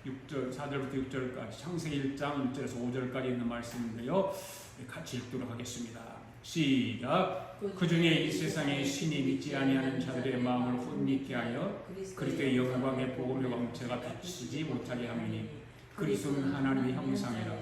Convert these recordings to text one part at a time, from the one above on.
6절, 4절부터 6절까지 창세기 1장 1절에서 5절까지 있는 말씀인데요. 같이 읽도록 하겠습니다. 시작. 그 중에 이 세상에 신이 믿지 아니하는 자들의 마음을 혼미케 하여 그리스도의 영광의 복음의 광채가 비치지 못하게 하미니 그리스도는 하나님의 형상이라.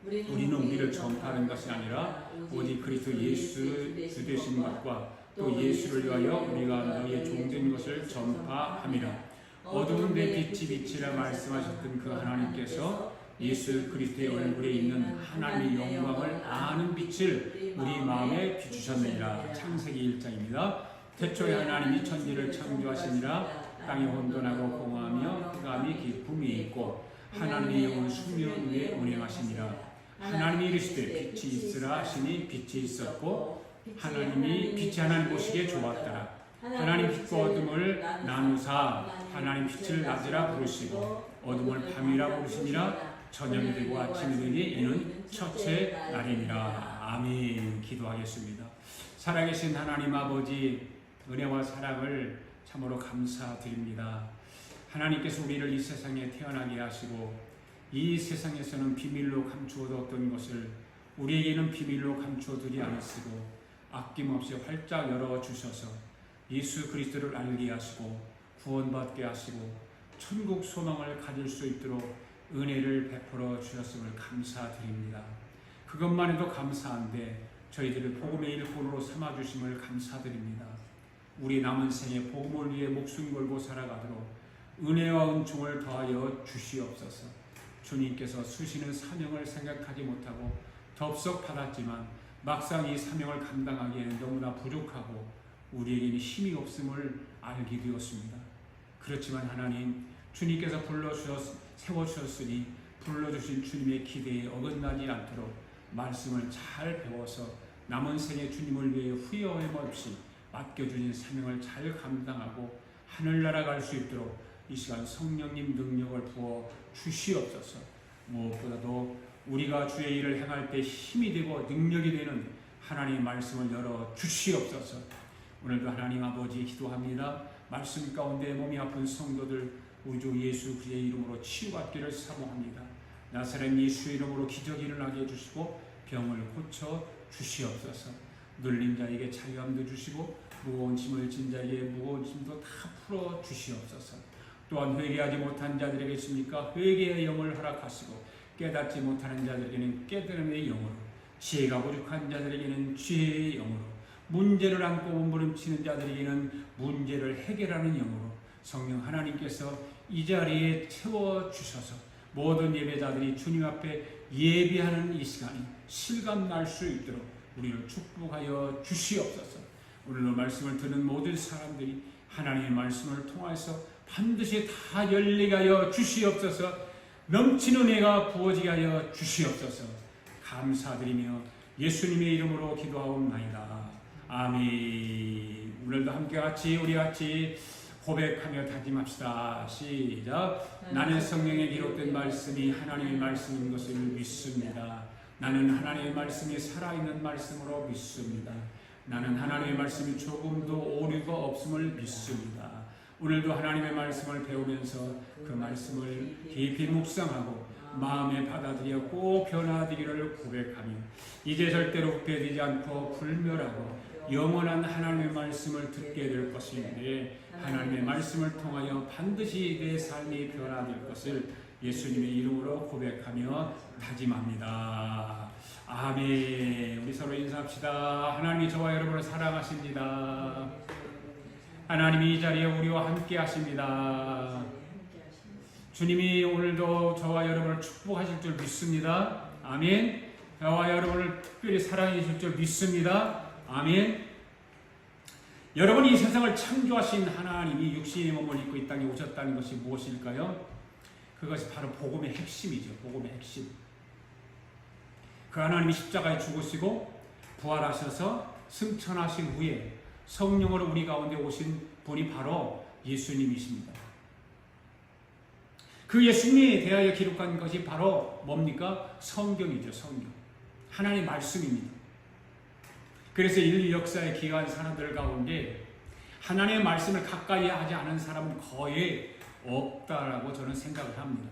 우리는 우리를 전파하는 것이 아니라 오직 그리스도 예수 주 되신 것과 또 예수를 위하여 우리가 너희의 종된 것을 전파함이라. 어두운 데 빛이 비치라 말씀하셨던 그 하나님께서 예수 그리스도의 얼굴에 있는 하나님의 영광을 아는 빛을 우리 마음에 비추셨느니라. 창세기 1장입니다. 태초에 하나님이 천지를 창조하시니라. 땅이 혼돈하고 공허하며 흑암이 깊음이 있고 하나님의 영은 수면 위에 운행하시니라. 하나님이 이르시되 빛이 있으라 하시니 빛이 있었고 하나님이 빛이 하나님 보시기에 좋았더라. 하나님 빛과 어둠을 나누사 하나님 빛을 낮이라 부르시고 어둠을 밤이라 부르시니라. 저녁이 되고 아침이 되니 이는 첫째 날이니라. 아멘. 기도하겠습니다. 살아계신 하나님 아버지, 은혜와 사랑을 참으로 감사드립니다. 하나님께서 우리를 이 세상에 태어나게 하시고 이 세상에서는 비밀로 감추어뒀던 것을 우리에게는 비밀로 감추어두지 않으시고 아낌없이 활짝 열어주셔서 예수 그리스도를 알게 하시고 구원받게 하시고 천국 소망을 가질 수 있도록 은혜를 베풀어 주셨음을 감사드립니다. 그것만 해도 감사한데 저희들을 복음의 일꾼으로 삼아주심을 감사드립니다. 우리 남은 생에 복음을 위해 목숨 걸고 살아가도록 은혜와 은총을 더하여 주시옵소서. 주님께서 수시는 사명을 생각하지 못하고 덥석 받았지만 막상 이 사명을 감당하기에는 너무나 부족하고 우리에게는 힘이 없음을 알게 되었습니다. 그렇지만 하나님, 주님께서 세워주셨으니 불러주신 주님의 기대에 어긋나지 않도록 말씀을 잘 배워서 남은 생에 주님을 위해 후회함 없이 맡겨주신 사명을 잘 감당하고 하늘나라 갈 수 있도록 이 시간 성령님 능력을 부어 주시옵소서. 무엇보다도 우리가 주의 일을 행할 때 힘이 되고 능력이 되는 하나님의 말씀을 열어 주시옵소서. 오늘도 하나님 아버지 기도합니다. 말씀 가운데 몸이 아픈 성도들 우리 주 예수 그리스도의 이름으로 치유받기를 사모합니다. 나사렛 예수의 이름으로 기적이 일어나게 해주시고 병을 고쳐 주시옵소서. 눌린 자에게 자유함도 주시고 무거운 짐을 진 자에게 무거운 짐도 다 풀어 주시옵소서. 또한 회개하지 못한 자들에게 있습니까? 회개의 영을 허락하시고 깨닫지 못하는 자들에게는 깨달음의 영으로, 지혜가 부족한 자들에게는 지혜의 영으로, 문제를 안고 몸부림치는 자들에게는 문제를 해결하는 영으로 성령 하나님께서 이 자리에 채워주셔서 모든 예배자들이 주님 앞에 예배하는 이 시간이 실감날 수 있도록 우리를 축복하여 주시옵소서. 오늘 말씀을 듣는 모든 사람들이 하나님의 말씀을 통해서 반드시 다 열리게 하여 주시옵소서. 넘치는 은혜가 부어지게 하여 주시옵소서. 감사드리며 예수님의 이름으로 기도하옵나이다. 아멘. 오늘도 함께 우리 같이 고백하며 다짐합시다. 시작. 나는 성경에 기록된 말씀이 하나님의 말씀인 것을 믿습니다. 나는 하나님의 말씀이 살아있는 말씀으로 믿습니다. 나는 하나님의 말씀이 조금도 오류가 없음을 믿습니다. 오늘도 하나님의 말씀을 배우면서 그 말씀을 깊이 묵상하고 마음에 받아들여 꼭 변화되기를 고백하며 이제 절대로 흑폐되지 않고 불멸하고 영원한 하나님의 말씀을 듣게 될 것인데 하나님의 말씀을 통하여 반드시 내 삶이 변화될 것을 예수님의 이름으로 고백하며 다짐합니다. 아멘. 우리 서로 인사합시다. 하나님이 저와 여러분을 사랑하십니다. 하나님이 이 자리에 우리와 함께 하십니다. 주님이 오늘도 저와 여러분을 축복하실 줄 믿습니다. 아멘. 저와 여러분을 특별히 사랑해 주실 줄 믿습니다. 아멘. 여러분이 이 세상을 창조하신 하나님이 육신의 몸을 입고 이 땅에 오셨다는 것이 무엇일까요? 그것이 바로 복음의 핵심이죠. 복음의 핵심. 그 하나님이 십자가에 죽으시고 부활하셔서 승천하신 후에 성령으로 우리 가운데 오신 분이 바로 예수님이십니다. 그 예수님에 대하여 기록한 것이 바로 뭡니까? 성경이죠. 성경. 하나님의 말씀입니다. 그래서 인류 역사에 기여한 사람들 가운데 하나님의 말씀을 가까이 하지 않은 사람은 거의 없다라고 저는 생각을 합니다.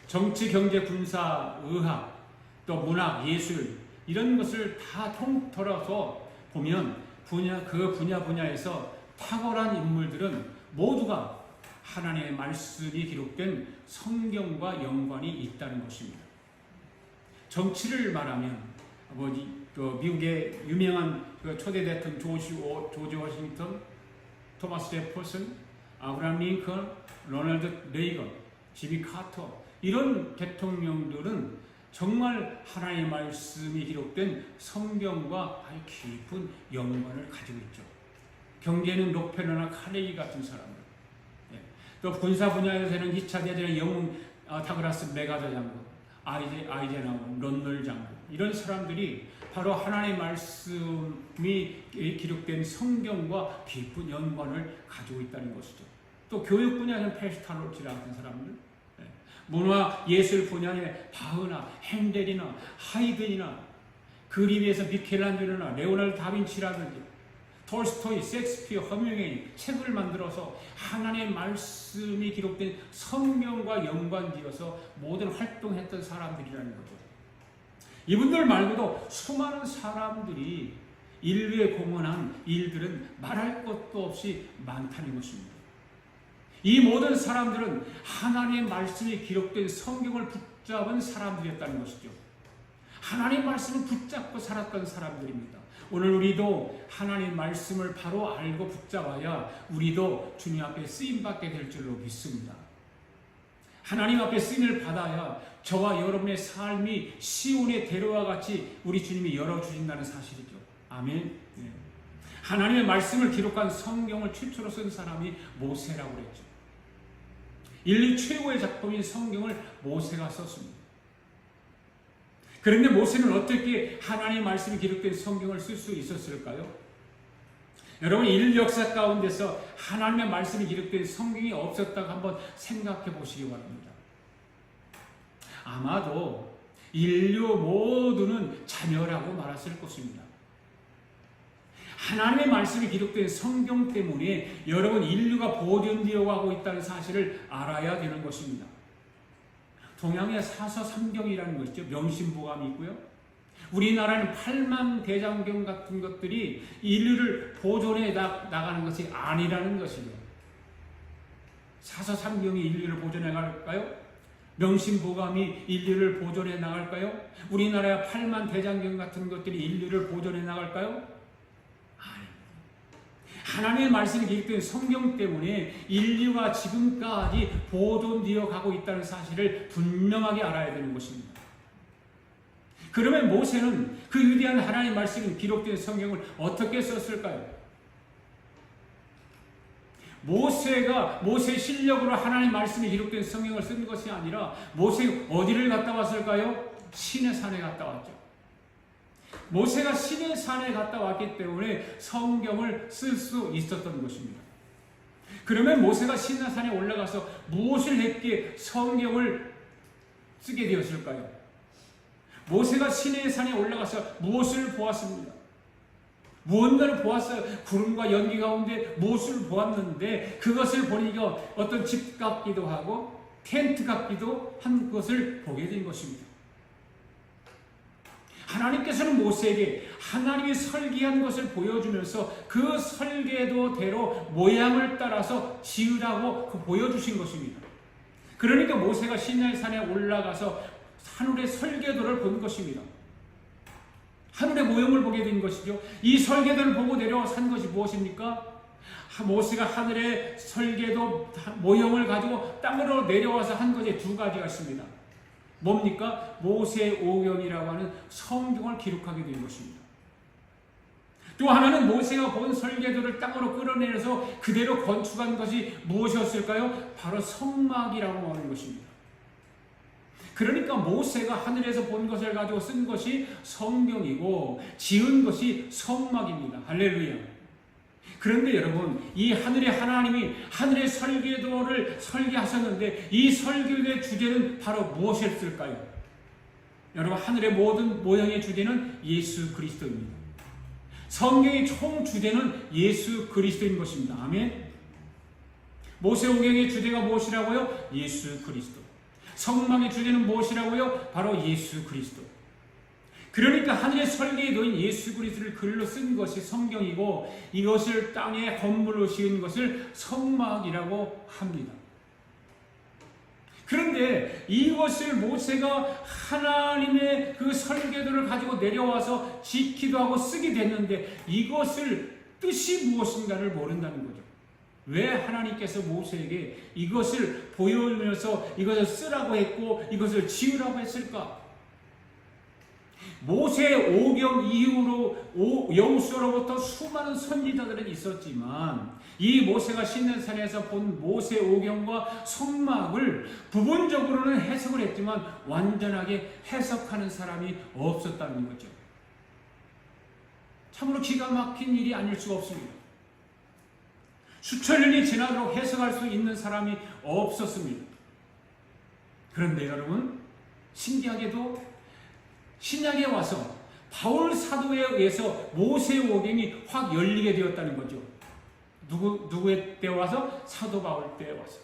정치, 경제, 군사, 의학, 또 문학, 예술 이런 것을 다 통틀어서 보면 그 분야에서 탁월한 인물들은 모두가 하나님의 말씀이 기록된 성경과 연관이 있다는 것입니다. 정치를 말하면 미국의 유명한 초대 대통령 조지 워싱턴, 토마스 제퍼슨, 아브라함 링컨, 로널드 레이건, 지미 카터 이런 대통령들은 정말 하나님의 말씀이 기록된 성경과 아주 깊은 연관을 가지고 있죠. 경제는 록펠러나 카네기 같은 사람들, 또 군사 분야에서는 2차 대전의 영웅 다그라스 메가더 장군, 아이젠하워, 런널 장군 이런 사람들이 바로 하나님의 말씀이 기록된 성경과 깊은 연관을 가지고 있다는 것이죠. 또 교육 분야에는 페스탈로치 같은 사람들, 문화 예술 분야의 바흐나 핸델이나 하이든이나 그림에서 미켈란젤로나 레오나르도 다빈치라든지 톨스토이, 셰익스피어, 허밍웨이 책을 만들어서 하나님의 말씀이 기록된 성경과 연관지어서 모든 활동했던 사람들이라는 거죠. 이분들 말고도 수많은 사람들이 인류에 공헌한 일들은 말할 것도 없이 많다는 것입니다. 이 모든 사람들은 하나님의 말씀이 기록된 성경을 붙잡은 사람들이었다는 것이죠. 하나님의 말씀을 붙잡고 살았던 사람들입니다. 오늘 우리도 하나님의 말씀을 바로 알고 붙잡아야 우리도 주님 앞에 쓰임받게 될 줄로 믿습니다. 하나님 앞에 쓰임을 받아야 저와 여러분의 삶이 시온의 대로와 같이 우리 주님이 열어주신다는 사실이죠. 아멘. 네. 하나님의 말씀을 기록한 성경을 최초로 쓴 사람이 모세라고 그랬죠. 인류 최고의 작품인 성경을 모세가 썼습니다. 그런데 모세는 어떻게 하나님의 말씀이 기록된 성경을 쓸 수 있었을까요? 여러분, 인류 역사 가운데서 하나님의 말씀이 기록된 성경이 없었다고 한번 생각해 보시기 바랍니다. 아마도 인류 모두는 자멸하고 말았을 것입니다. 하나님의 말씀이 기록된 성경 때문에 여러분 인류가 보존되어 가고 있다는 사실을 알아야 되는 것입니다. 동양의 사서삼경이라는 것이죠. 명심보감이 있고요. 우리나라는 8만 대장경 같은 것들이 인류를 보존해 나가는 것이 아니라는 것이죠. 사서삼경이 인류를 보존해 나갈까요? 명심보감이 인류를 보존해 나갈까요? 우리나라의 8만 대장경 같은 것들이 인류를 보존해 나갈까요? 하나님의 말씀이 기록된 성경 때문에 인류가 지금까지 보존되어 가고 있다는 사실을 분명하게 알아야 되는 것입니다. 그러면 모세는 그 위대한 하나님의 말씀이 기록된 성경을 어떻게 썼을까요? 모세 실력으로 하나님의 말씀이 기록된 성경을 쓴 것이 아니라 모세가 어디를 갔다 왔을까요? 시내 산에 갔다 왔죠. 모세가 시내 산에 갔다 왔기 때문에 성경을 쓸 수 있었던 것입니다. 그러면 모세가 시내 산에 올라가서 무엇을 했기에 성경을 쓰게 되었을까요? 모세가 시내 산에 올라가서 무엇을 보았습니다. 무언가를 보았어요. 구름과 연기 가운데 무엇을 보았는데 그것을 보니까 어떤 집 같기도 하고 텐트 같기도 한 것을 보게 된 것입니다. 하나님께서는 모세에게 하나님이 설계한 것을 보여주면서 그 설계도대로 모양을 따라서 지으라고 보여주신 것입니다. 그러니까 모세가 시내산에 올라가서 하늘의 설계도를 본 것입니다. 하늘의 모형을 보게 된 것이죠. 이 설계도를 보고 내려와서 한 것이 무엇입니까? 모세가 하늘의 설계도 모형을 가지고 땅으로 내려와서 한 것이 두 가지가 있습니다. 뭡니까? 모세오경이라고 하는 성경을 기록하게 된 것입니다. 또 하나는 모세가 본 설계도를 땅으로 끌어내려서 그대로 건축한 것이 무엇이었을까요? 바로 성막이라고 하는 것입니다. 그러니까 모세가 하늘에서 본 것을 가지고 쓴 것이 성경이고 지은 것이 성막입니다. 할렐루야. 그런데 여러분, 이 하늘의 하나님이 하늘의 설계도를 설계하셨는데 이 설계도의 주제는 바로 무엇이었을까요? 여러분, 하늘의 모든 모형의 주제는 예수 그리스도입니다. 성경의 총 주제는 예수 그리스도인 것입니다. 아멘. 모세오경의 주제가 무엇이라고요? 예수 그리스도. 성막의 주제는 무엇이라고요? 바로 예수 그리스도. 그러니까 하늘의 설계에 놓인 예수 그리스도를 글로 쓴 것이 성경이고 이것을 땅에 건물로 지은 것을 성막이라고 합니다. 그런데 이것을 모세가 하나님의 그 설계도를 가지고 내려와서 짓기도 하고 쓰게 됐는데 이것을 뜻이 무엇인가를 모른다는 거죠. 왜 하나님께서 모세에게 이것을 보여주면서 이것을 쓰라고 했고 이것을 지으라고 했을까? 모세 오경 이후로 여호수아로부터 수많은 선지자들은 있었지만 이 모세가 시내산에서 본 모세 오경과 성막을 부분적으로는 해석을 했지만 완전하게 해석하는 사람이 없었다는 거죠. 참으로 기가 막힌 일이 아닐 수가 없습니다. 수천 년이 지나도록 해석할 수 있는 사람이 없었습니다. 그런데 여러분, 신기하게도 신약에 와서 바울 사도에 의해서 모세 오경이 확 열리게 되었다는 거죠. 누구의 때 와서? 사도 바울 때 와서.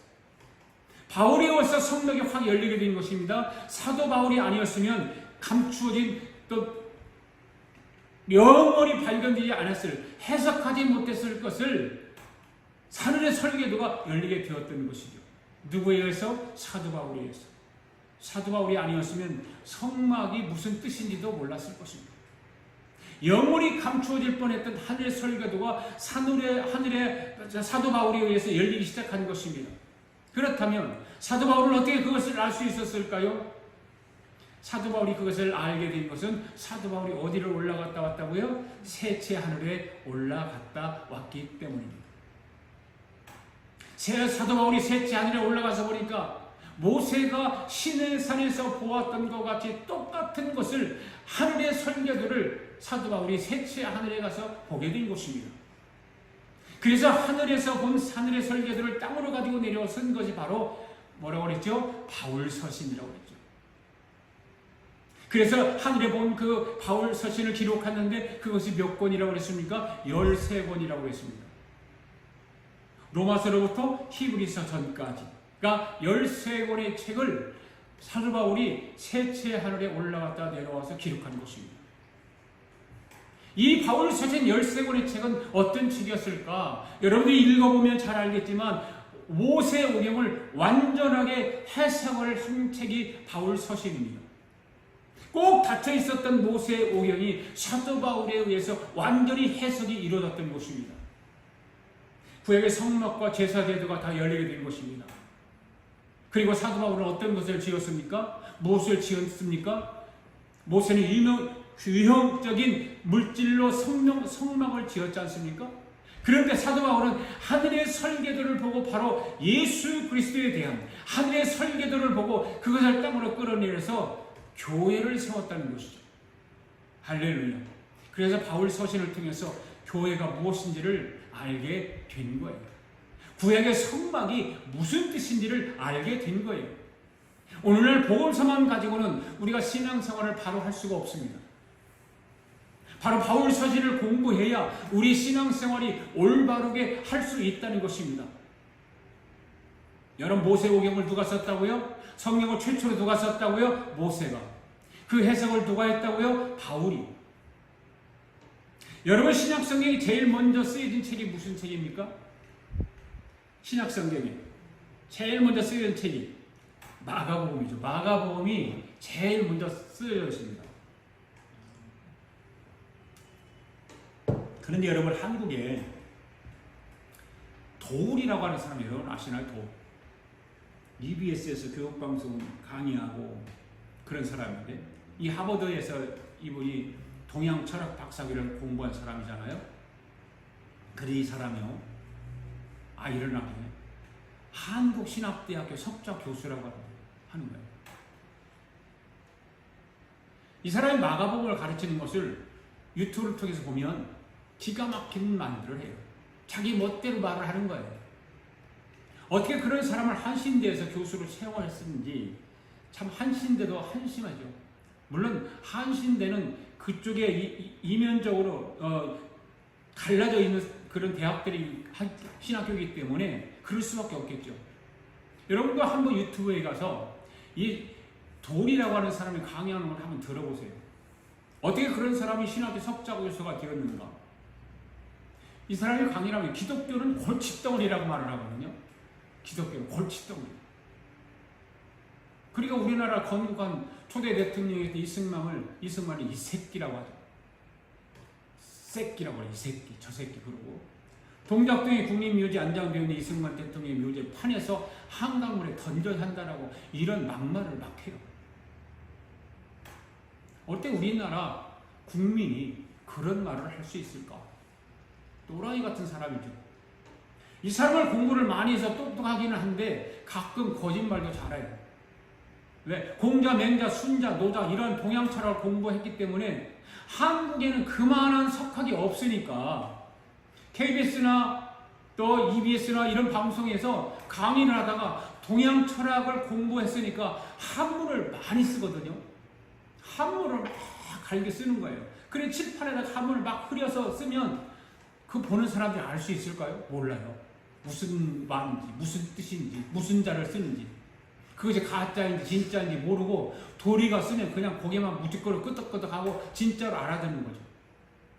바울에 와서 성막이 확 열리게 된 것입니다. 사도 바울이 아니었으면 감추어진 또 영원히 발견되지 않았을, 해석하지 못했을 것을 하늘의 설계도가 열리게 되었던 것이죠. 누구에 의해서? 사도 바울에 의해서. 사도 바울이 아니었으면 성막이 무슨 뜻인지도 몰랐을 것입니다. 영원히 감추어질 뻔했던 하늘의 설계도가 하늘의 사도 바울에 의해서 열리기 시작한 것입니다. 그렇다면 사도 바울은 어떻게 그것을 알 수 있었을까요? 사도 바울이 그것을 알게 된 것은 사도 바울이 어디를 올라갔다 왔다고요? 셋째 하늘에 올라갔다 왔기 때문입니다. 사도 바울이 셋째 하늘에 올라가서 보니까 모세가 시내산에서 보았던 것 같이 똑같은 것을 하늘의 설계도를 사도 바울이 셋째 하늘에 가서 보게 된 것입니다. 그래서 하늘에서 본 하늘의 설계도를 땅으로 가지고 내려 쓴 것이 바로 뭐라고 그랬죠? 바울 서신이라고 그랬죠. 그래서 하늘에 본 그 바울 서신을 기록했는데 그것이 몇 권이라고 그랬습니까? 13권이라고 했습니다. 로마서로부터 히브리서 전까지. 그러니까 13권의 책을 사도 바울이 셋째 하늘에 올라갔다 내려와서 기록한 것입니다. 이 바울 서신 13권의 책은 어떤 책이었을까? 여러분들이 읽어보면 잘 알겠지만 모세 오경을 완전하게 해석을 한 책이 바울 서신입니다. 꼭 닫혀 있었던 모세 오경이 사도 바울에 의해서 완전히 해석이 이루어졌던 것입니다. 구약의 성막과 제사 제도가 다 열리게 된 것입니다. 그리고 사도 바울은 어떤 것을 지었습니까? 무엇을 지었습니까? 모세는 유형적인 물질로 성막을 지었지 않습니까? 그런데 사도 바울은 하늘의 설계도를 보고 바로 예수 그리스도에 대한 하늘의 설계도를 보고 그것을 땅으로 끌어내려서 교회를 세웠다는 것이죠. 할렐루야. 그래서 바울 서신을 통해서 교회가 무엇인지를 알게 된 거예요. 구약의 성막이 무슨 뜻인지를 알게 된 거예요. 오늘날 복음서만 가지고는 우리가 신앙생활을 바로 할 수가 없습니다. 바로 바울 서신을 공부해야 우리 신앙생활이 올바르게 할 수 있다는 것입니다. 여러분, 모세오경을 누가 썼다고요? 성경을 최초로 누가 썼다고요? 모세가. 그 해석을 누가 했다고요? 바울이. 여러분, 신약성경이 제일 먼저 쓰여진 책이 무슨 책입니까? 신약성경에 제일 먼저 쓰여진 책이 마가복음이죠. 마가복음이 제일 먼저 쓰여져 있습니다. 그런데 여러분, 한국에 도울이라고 하는 사람이 여러분 아시나요? 도울. EBS에서 교육방송 강의하고 그런 사람인데, 이 하버드에서 이분이 동양 철학 박사학위를 공부한 사람이잖아요. 그래, 이 사람이요, 일어나게 한국신학대학교 석좌 교수라고 하는 거예요. 이 사람이 마가복음을 가르치는 것을 유튜브를 통해서 보면 기가 막힌 말들을 해요. 자기 멋대로 말을 하는 거예요. 어떻게 그런 사람을 한신대에서 교수로 채용했는지 참 한신대도 한심하죠. 물론 한신대는 그쪽에 이면적으로 갈라져 있는 그런 대학들이 신학교이기 때문에 그럴 수밖에 없겠죠. 여러분도 한번 유튜브에 가서 이 돌이라고 하는 사람이 강의하는 걸 한번 들어보세요. 어떻게 그런 사람이 신학의 석자교수가 되었는가? 이 사람이 강의를 하면 기독교는 골칫덩어리라고 말을 하거든요. 기독교는 골칫덩어리. 그러니까 우리나라 건국한 초대 대통령이 이승만이 이 새끼라고 하죠. 새끼라고 해요. 이 새끼, 저 새끼. 그러고 동작동의 국립묘지 안장되어 있는 이승만 대통령의 묘지에 판에서 한강물에 던져 산다라고 이런 막말을 막 해요. 어때 우리나라 국민이 그런 말을 할 수 있을까? 또라이 같은 사람이죠. 이 사람을 공부를 많이 해서 똑똑하기는 한데 가끔 거짓말도 잘해요. 왜? 공자, 맹자, 순자, 노자 이런 동양 철학을 공부했기 때문에 한국에는 그만한 석학이 없으니까 KBS나 또 EBS나 이런 방송에서 강의를 하다가 동양 철학을 공부했으니까 한문을 많이 쓰거든요. 한문을 막 갈게 쓰는 거예요. 그래 칠판에다 한문을 막 흐려서 쓰면 그 보는 사람들이 알 수 있을까요? 몰라요. 무슨 말인지, 무슨 뜻인지, 무슨 자를 쓰는지. 그것이 가짜인지 진짜인지 모르고 도리가 쓰면 그냥 고개만 무지거려 끄덕끄덕하고 진짜로 알아듣는 거죠.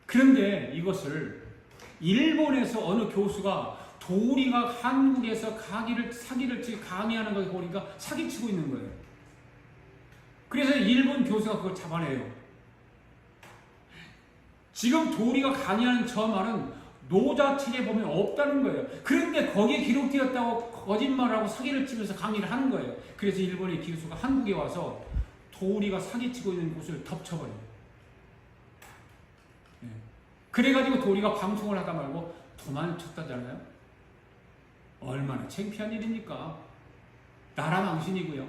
그런데 이것을 일본에서 어느 교수가 도리가 한국에서 사기를 치고 강의하는 걸 보니까 사기치고 있는 거예요. 그래서 일본 교수가 그걸 잡아내요. 지금 도리가 강의하는 저 말은 노자책에 보면 없다는 거예요. 그런데 거기에 기록되었다고 거짓말하고 사기를 치면서 강의를 하는 거예요. 그래서 일본의 교수가 한국에 와서 도리가 사기치고 있는 곳을 덮쳐버려요. 그래가지고 도리가 방송을 하다 말고 도망쳤다잖아요. 얼마나 창피한 일입니까? 나라 망신이고요.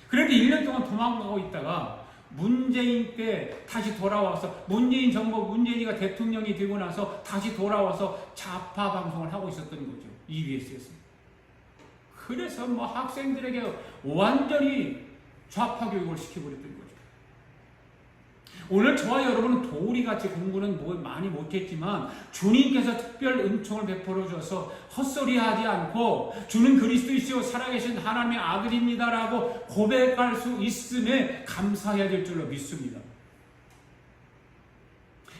그런데 1년 동안 도망가고 있다가 문재인 때 다시 돌아와서 문재인 정부 문재인이가 대통령이 되고 나서 다시 돌아와서 좌파 방송을 하고 있었던 거죠. EBS에서. 그래서 뭐 학생들에게 완전히 좌파 교육을 시켜버렸던 거죠. 오늘 저와 여러분은 도리같이 공부는 많이 못했지만 주님께서 특별 은총을 베풀어 주셔서 헛소리하지 않고 주는 그리스도이시오 살아계신 하나님의 아들입니다라고 고백할 수 있음에 감사해야 될 줄로 믿습니다.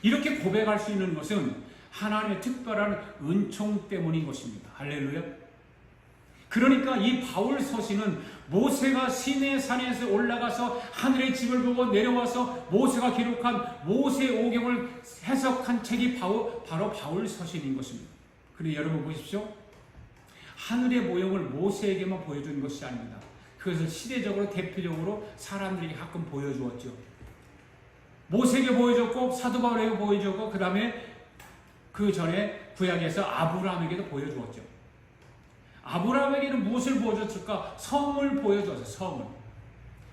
이렇게 고백할 수 있는 것은 하나님의 특별한 은총 때문인 것입니다. 할렐루야. 그러니까 이 바울 서신은 모세가 시내산에서 올라가서 하늘의 집을 보고 내려와서 모세가 기록한 모세오경을 해석한 책이 바로 바울 서신인 것입니다. 그런데 여러분 보십시오. 하늘의 모형을 모세에게만 보여준 것이 아닙니다. 그것을 시대적으로 대표적으로 사람들에게 가끔 보여주었죠. 모세에게 보여줬고 사도 바울에게 보여줬고 그 다음에 그 전에 구약에서 아브라함에게도 보여주었죠. 아브라함에게는 무엇을 보여줬을까? 성을 보여줬어요. 성을.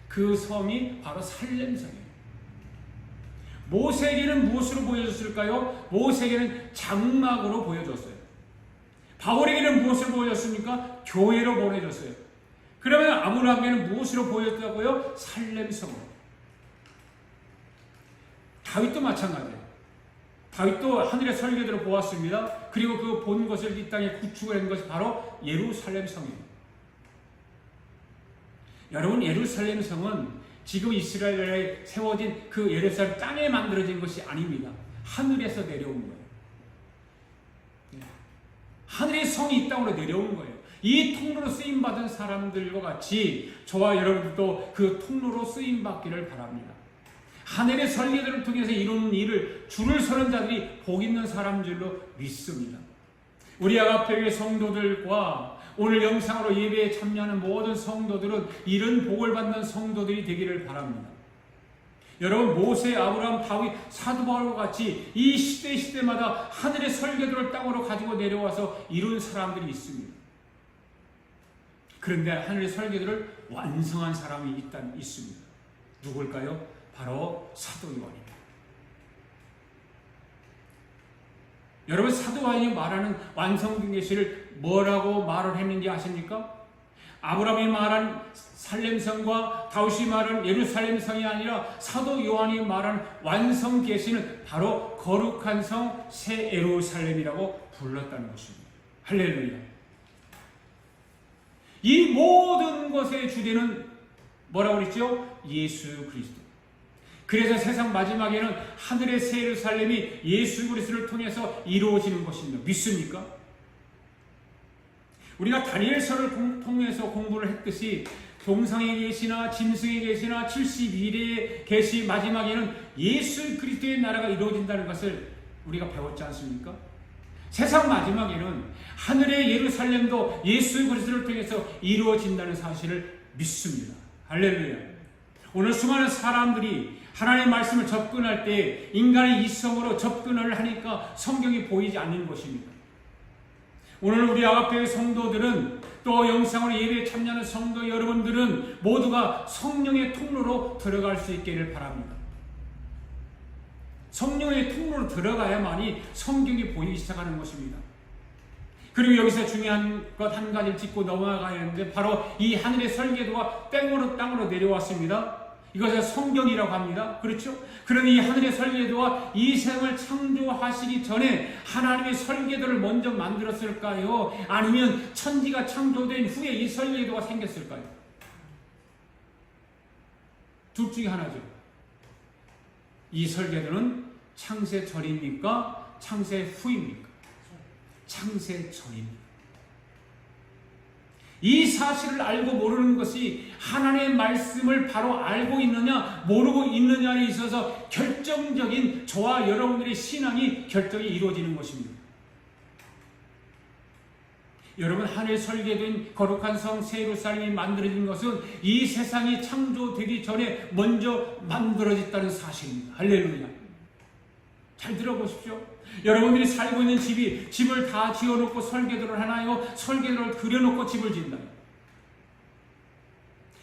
그 성이 바로 살렘성이에요. 모세에게는 무엇으로 보여줬을까요? 모세에게는 장막으로 보여줬어요. 바울에게는 무엇을 보여줬습니까? 교회로 보내줬어요. 그러면 아브라함에게는 무엇으로 보여줬다고요? 살렘성으로. 다윗도 마찬가지예요. 다윗도 하늘의 설계대로 보았습니다. 그리고 그 본 것을 이 땅에 구축을 한 것이 바로 예루살렘 성입니다. 여러분, 예루살렘 성은 지금 이스라엘에 세워진 그 예루살렘 땅에 만들어진 것이 아닙니다. 하늘에서 내려온 거예요. 하늘의 성이 이 땅으로 내려온 거예요. 이 통로로 쓰임받은 사람들과 같이 저와 여러분들도 그 통로로 쓰임받기를 바랍니다. 하늘의 설계들을 통해서 이루는 일을 줄을 서는 자들이 복 있는 사람들로 믿습니다. 우리 아가페교회 성도들과 오늘 영상으로 예배에 참여하는 모든 성도들은 이런 복을 받는 성도들이 되기를 바랍니다. 여러분, 모세, 아브라함, 다윗, 사도 바울과 같이 이 시대마다 하늘의 설계도를 땅으로 가지고 내려와서 이룬 사람들이 있습니다. 그런데 하늘의 설계도를 완성한 사람이 있습니다. 누굴까요? 바로 사도 요한입니다. 여러분, 사도 요한이 말하는 완성된 계시를 뭐라고 말을 했는지 아십니까? 아브라함이 말한 살렘성과 다윗이 말한 예루살렘성이 아니라 사도 요한이 말한 완성 계시는 바로 거룩한 성 새 예루살렘이라고 불렀다는 것입니다. 할렐루야. 이 모든 것의 주제는 뭐라고 그랬죠? 예수 그리스도. 그래서 세상 마지막에는 하늘의 새 예루살렘이 예수 그리스도를 통해서 이루어지는 것입니다. 믿습니까? 우리가 다니엘서를 통해서 공부를 했듯이 동상의 계시나 짐승의 계시나 72일의 계시 마지막에는 예수 그리스도의 나라가 이루어진다는 것을 우리가 배웠지 않습니까? 세상 마지막에는 하늘의 예루살렘도 예수 그리스도를 통해서 이루어진다는 사실을 믿습니다. 할렐루야. 오늘 수많은 사람들이 하나님의 말씀을 접근할 때 인간의 이성으로 접근을 하니까 성경이 보이지 않는 것입니다. 오늘 우리 아가페 성도들은 또 영상으로 예배에 참여하는 성도 여러분들은 모두가 성령의 통로로 들어갈 수 있기를 바랍니다. 성령의 통로로 들어가야만이 성경이 보이기 시작하는 것입니다. 그리고 여기서 중요한 것 한 가지를 짚고 넘어가야 하는데 바로 이 하늘의 설계도가 땅으로 내려왔습니다. 이것을 성경이라고 합니다. 그렇죠? 그러니 이 하늘의 설계도와 이 세상을 창조하시기 전에 하나님의 설계도를 먼저 만들었을까요? 아니면 천지가 창조된 후에 이 설계도가 생겼을까요? 둘 중에 하나죠. 이 설계도는 창세 전입니까? 창세 후입니까? 창세 전입니다. 이 사실을 알고 모르는 것이 하나님의 말씀을 바로 알고 있느냐 모르고 있느냐에 있어서 결정적인 저와 여러분들의 신앙이 결정이 이루어지는 것입니다. 여러분, 하늘 설계된 거룩한 성 새 예루살렘이 만들어진 것은 이 세상이 창조되기 전에 먼저 만들어졌다는 사실입니다. 할렐루야. 잘 들어보십시오. 여러분들이 살고 있는 집을 다 지어놓고 설계도를 하나요? 설계도를 그려놓고 집을 지은다.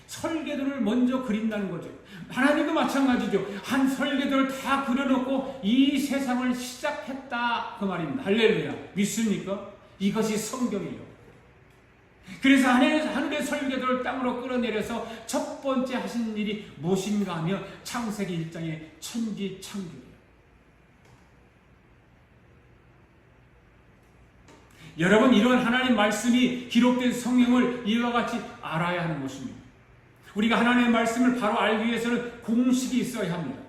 설계도를 먼저 그린다는 거죠. 하나님도 마찬가지죠. 한 설계도를 다 그려놓고 이 세상을 시작했다 그 말입니다. 할렐루야. 믿습니까? 이것이 성경이에요. 그래서 하늘의 설계도를 땅으로 끌어내려서 첫 번째 하신 일이 무엇인가 하면 창세기 1장의 천지 창조예요. 여러분, 이런 하나님의 말씀이 기록된 성경을 이와 같이 알아야 하는 것입니다. 우리가 하나님의 말씀을 바로 알기 위해서는 공식이 있어야 합니다.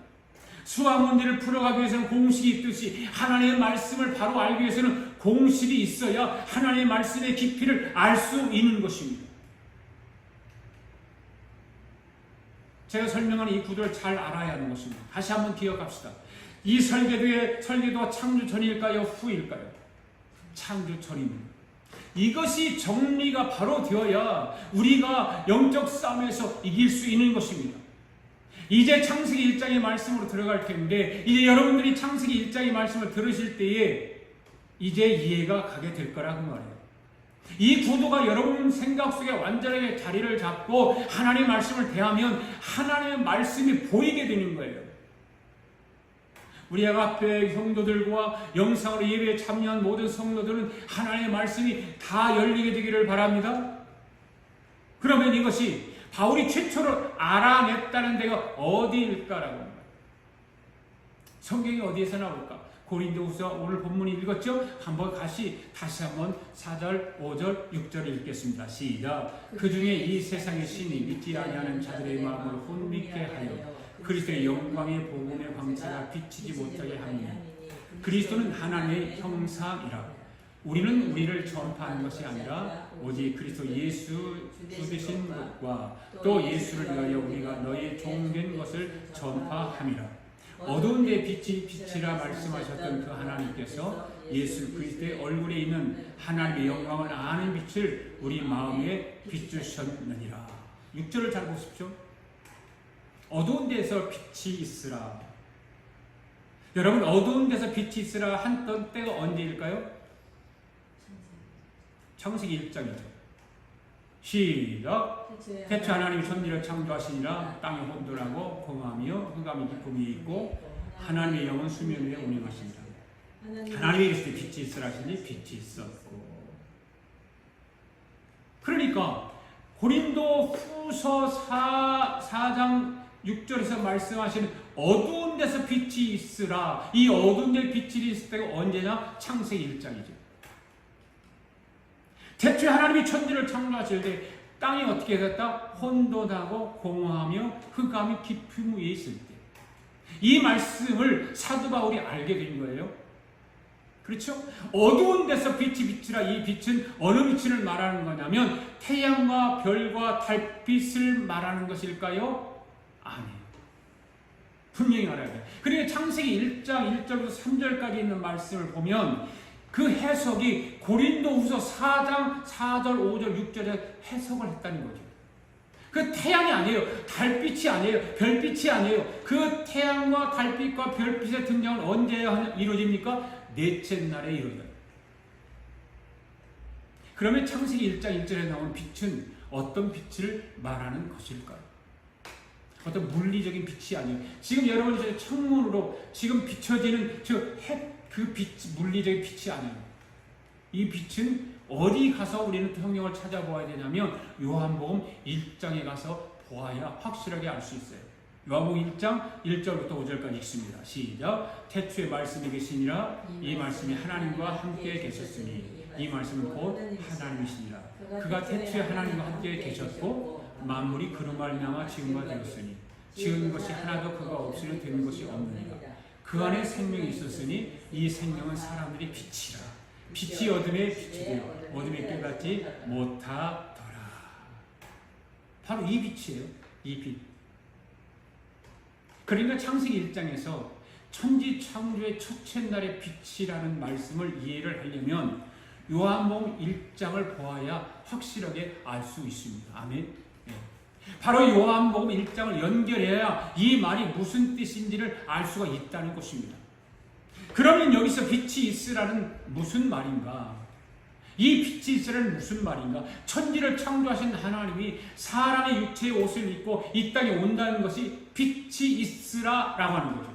수학 문제를 풀어가기 위해서는 공식이 있듯이 하나님의 말씀을 바로 알기 위해서는 공식이 있어야 하나님의 말씀의 깊이를 알 수 있는 것입니다. 제가 설명하는 이 구조를 잘 알아야 하는 것입니다. 다시 한번 기억합시다. 이 설계도가 창조 전일까요? 후일까요? 창조 전입니다. 이것이 정리가 바로 되어야 우리가 영적 싸움에서 이길 수 있는 것입니다. 이제 창세기 1장의 말씀으로 들어갈 텐데 이제 여러분들이 창세기 1장의 말씀을 들으실 때에 이제 이해가 가게 될 거라고 말해요. 이 구도가 여러분 생각 속에 완전하게 자리를 잡고 하나님의 말씀을 대하면 하나님의 말씀이 보이게 되는 거예요. 우리 아가페 성도들과 영상으로 예배에 참여한 모든 성도들은 하나님의 말씀이 다 열리게 되기를 바랍니다. 그러면 이것이 바울이 최초로 알아냈다는 데가 어디일까라고 합니다. 성경이 어디에서 나올까? 고린도후서 오늘 본문이 읽었죠? 한번 다시 한번 4절, 5절, 6절을 읽겠습니다. 시작. 그 중에 이 세상의 신이 믿지 아니하는 자들의 마음을 혼미케 하여 그리스도의 영광의 복음의 광채가 비치지 못하게 하니 그리스도는 하나님의 형상이라. 우리는 우리를 전파하는 것이 아니라 오직 그리스도 예수 주되신 것과 또 예수를 위하여 우리가 너희의 종된 것을 전파함이라. 어두운 데 빛이 빛이라 말씀하셨던 그 하나님께서 예수 그리스도의 얼굴에 있는 하나님의 영광을 아는 빛을 우리 마음에 비추셨느니라. 6절을 잘 보십시오. 어두운 데서 빛이 있으라. 여러분, 어두운 데서 빛이 있으라 한 때가 언제일까요? 창세기 1장이죠. 시작. 태초 하나님이 천지를 창조하시니라. 땅이 혼돈하고 공함이요 흑암이 깊음이 있고 하나님의 영은 수면 위에 운행하시니라. 하나님이 이르시되 빛이 있으라 하시니 빛이 있었고. 그러니까 고린도 후서 4장 6절에서 말씀하시는 어두운 데서 빛이 있으라. 이 어두운 데 빛이 있을 때가 언제냐? 창세기 1장이죠. 태초에 하나님이 천지를 창조하실 때 땅이 어떻게 됐다? 혼돈하고 공허하며 흑암이 깊음 위에 있을 때. 이 말씀을 사도 바울이 알게 된 거예요. 그렇죠? 어두운 데서 빛이 비치라. 이 빛은 어느 빛을 말하는 거냐면 태양과 별과 달빛을 말하는 것일까요? 아니에요. 분명히 알아야 돼요. 그러니까 창세기 1장 1절부터 3절까지 있는 말씀을 보면 그 해석이 고린도후서 4장 4절, 5절, 6절에 해석을 했다는 거죠. 그 태양이 아니에요. 달빛이 아니에요. 별빛이 아니에요. 그 태양과 달빛과 별빛의 등장은 언제 이루어집니까? 넷째 날에 이루어져요. 그러면 창세기 1장 1절에 나온 빛은 어떤 빛을 말하는 것일까요? 어떤 물리적인 빛이 아니에요. 지금 여러분 창문으로 지금 비춰지는 그 빛, 물리적인 빛이 아니에요. 이 빛은 어디 가서 우리는 성경을 찾아보아야 되냐면 요한복음 1장에 가서 보아야 확실하게 알 수 있어요. 요한복음 1장 1절부터 5절까지 있습니다. 시작. 태초에 말씀이 계시니라. 이 말씀이 하나님과 함께 계셨으니 이 말씀은 곧 하나님이시니라. 그가 태초에 하나님과 함께 계셨고 만물이 그로 말미암아 지은 바 되었으니 지은 것이 하나도 그가 없이는 되는 것이 없느니라. 그 안에 생명이 있었으니 이 생명은 사람들이 빛이라. 빛이 어둠에 비추되 어둠에 깨닫지 못하더라. 바로 이 빛이에요. 이 빛. 그러니까 창세기 1장에서 천지 창조의 첫째 날의 빛이라는 말씀을 이해를 하려면 요한복음 1장을 보아야 확실하게 알 수 있습니다. 아멘. 바로 요한복음 1장을 연결해야 이 말이 무슨 뜻인지를 알 수가 있다는 것입니다. 그러면 여기서 빛이 있으라는 무슨 말인가? 이 빛이 있으라는 무슨 말인가? 천지를 창조하신 하나님이 사람의 육체의 옷을 입고 이 땅에 온다는 것이 빛이 있으라라고 하는 거죠.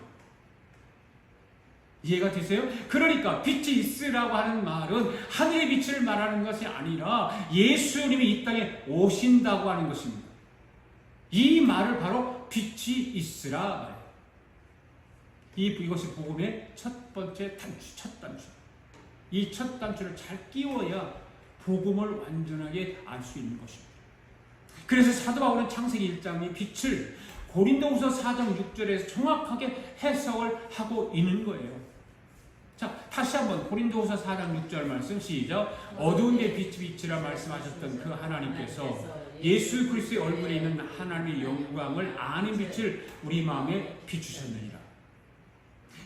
이해가 되세요? 그러니까 빛이 있으라고 하는 말은 하늘의 빛을 말하는 것이 아니라 예수님이 이 땅에 오신다고 하는 것입니다. 이 말을 바로 빛이 있으라. 이것이 복음의 첫 번째 단추, 첫 단추. 이 첫 단추를 잘 끼워야 복음을 완전하게 알 수 있는 것입니다. 그래서 사도 바울은 창세기 1장의 빛을 고린도후서 4장 6절에서 정확하게 해석을 하고 있는 거예요. 자, 다시 한번 고린도후서 4장 6절 말씀 시작. 어두운 데 빛이라 말씀하셨던 그 하나님께서 예수 그리스도의 얼굴에 있는 하나님의 영광을 아는 빛을 우리 마음에 비추셨느니라.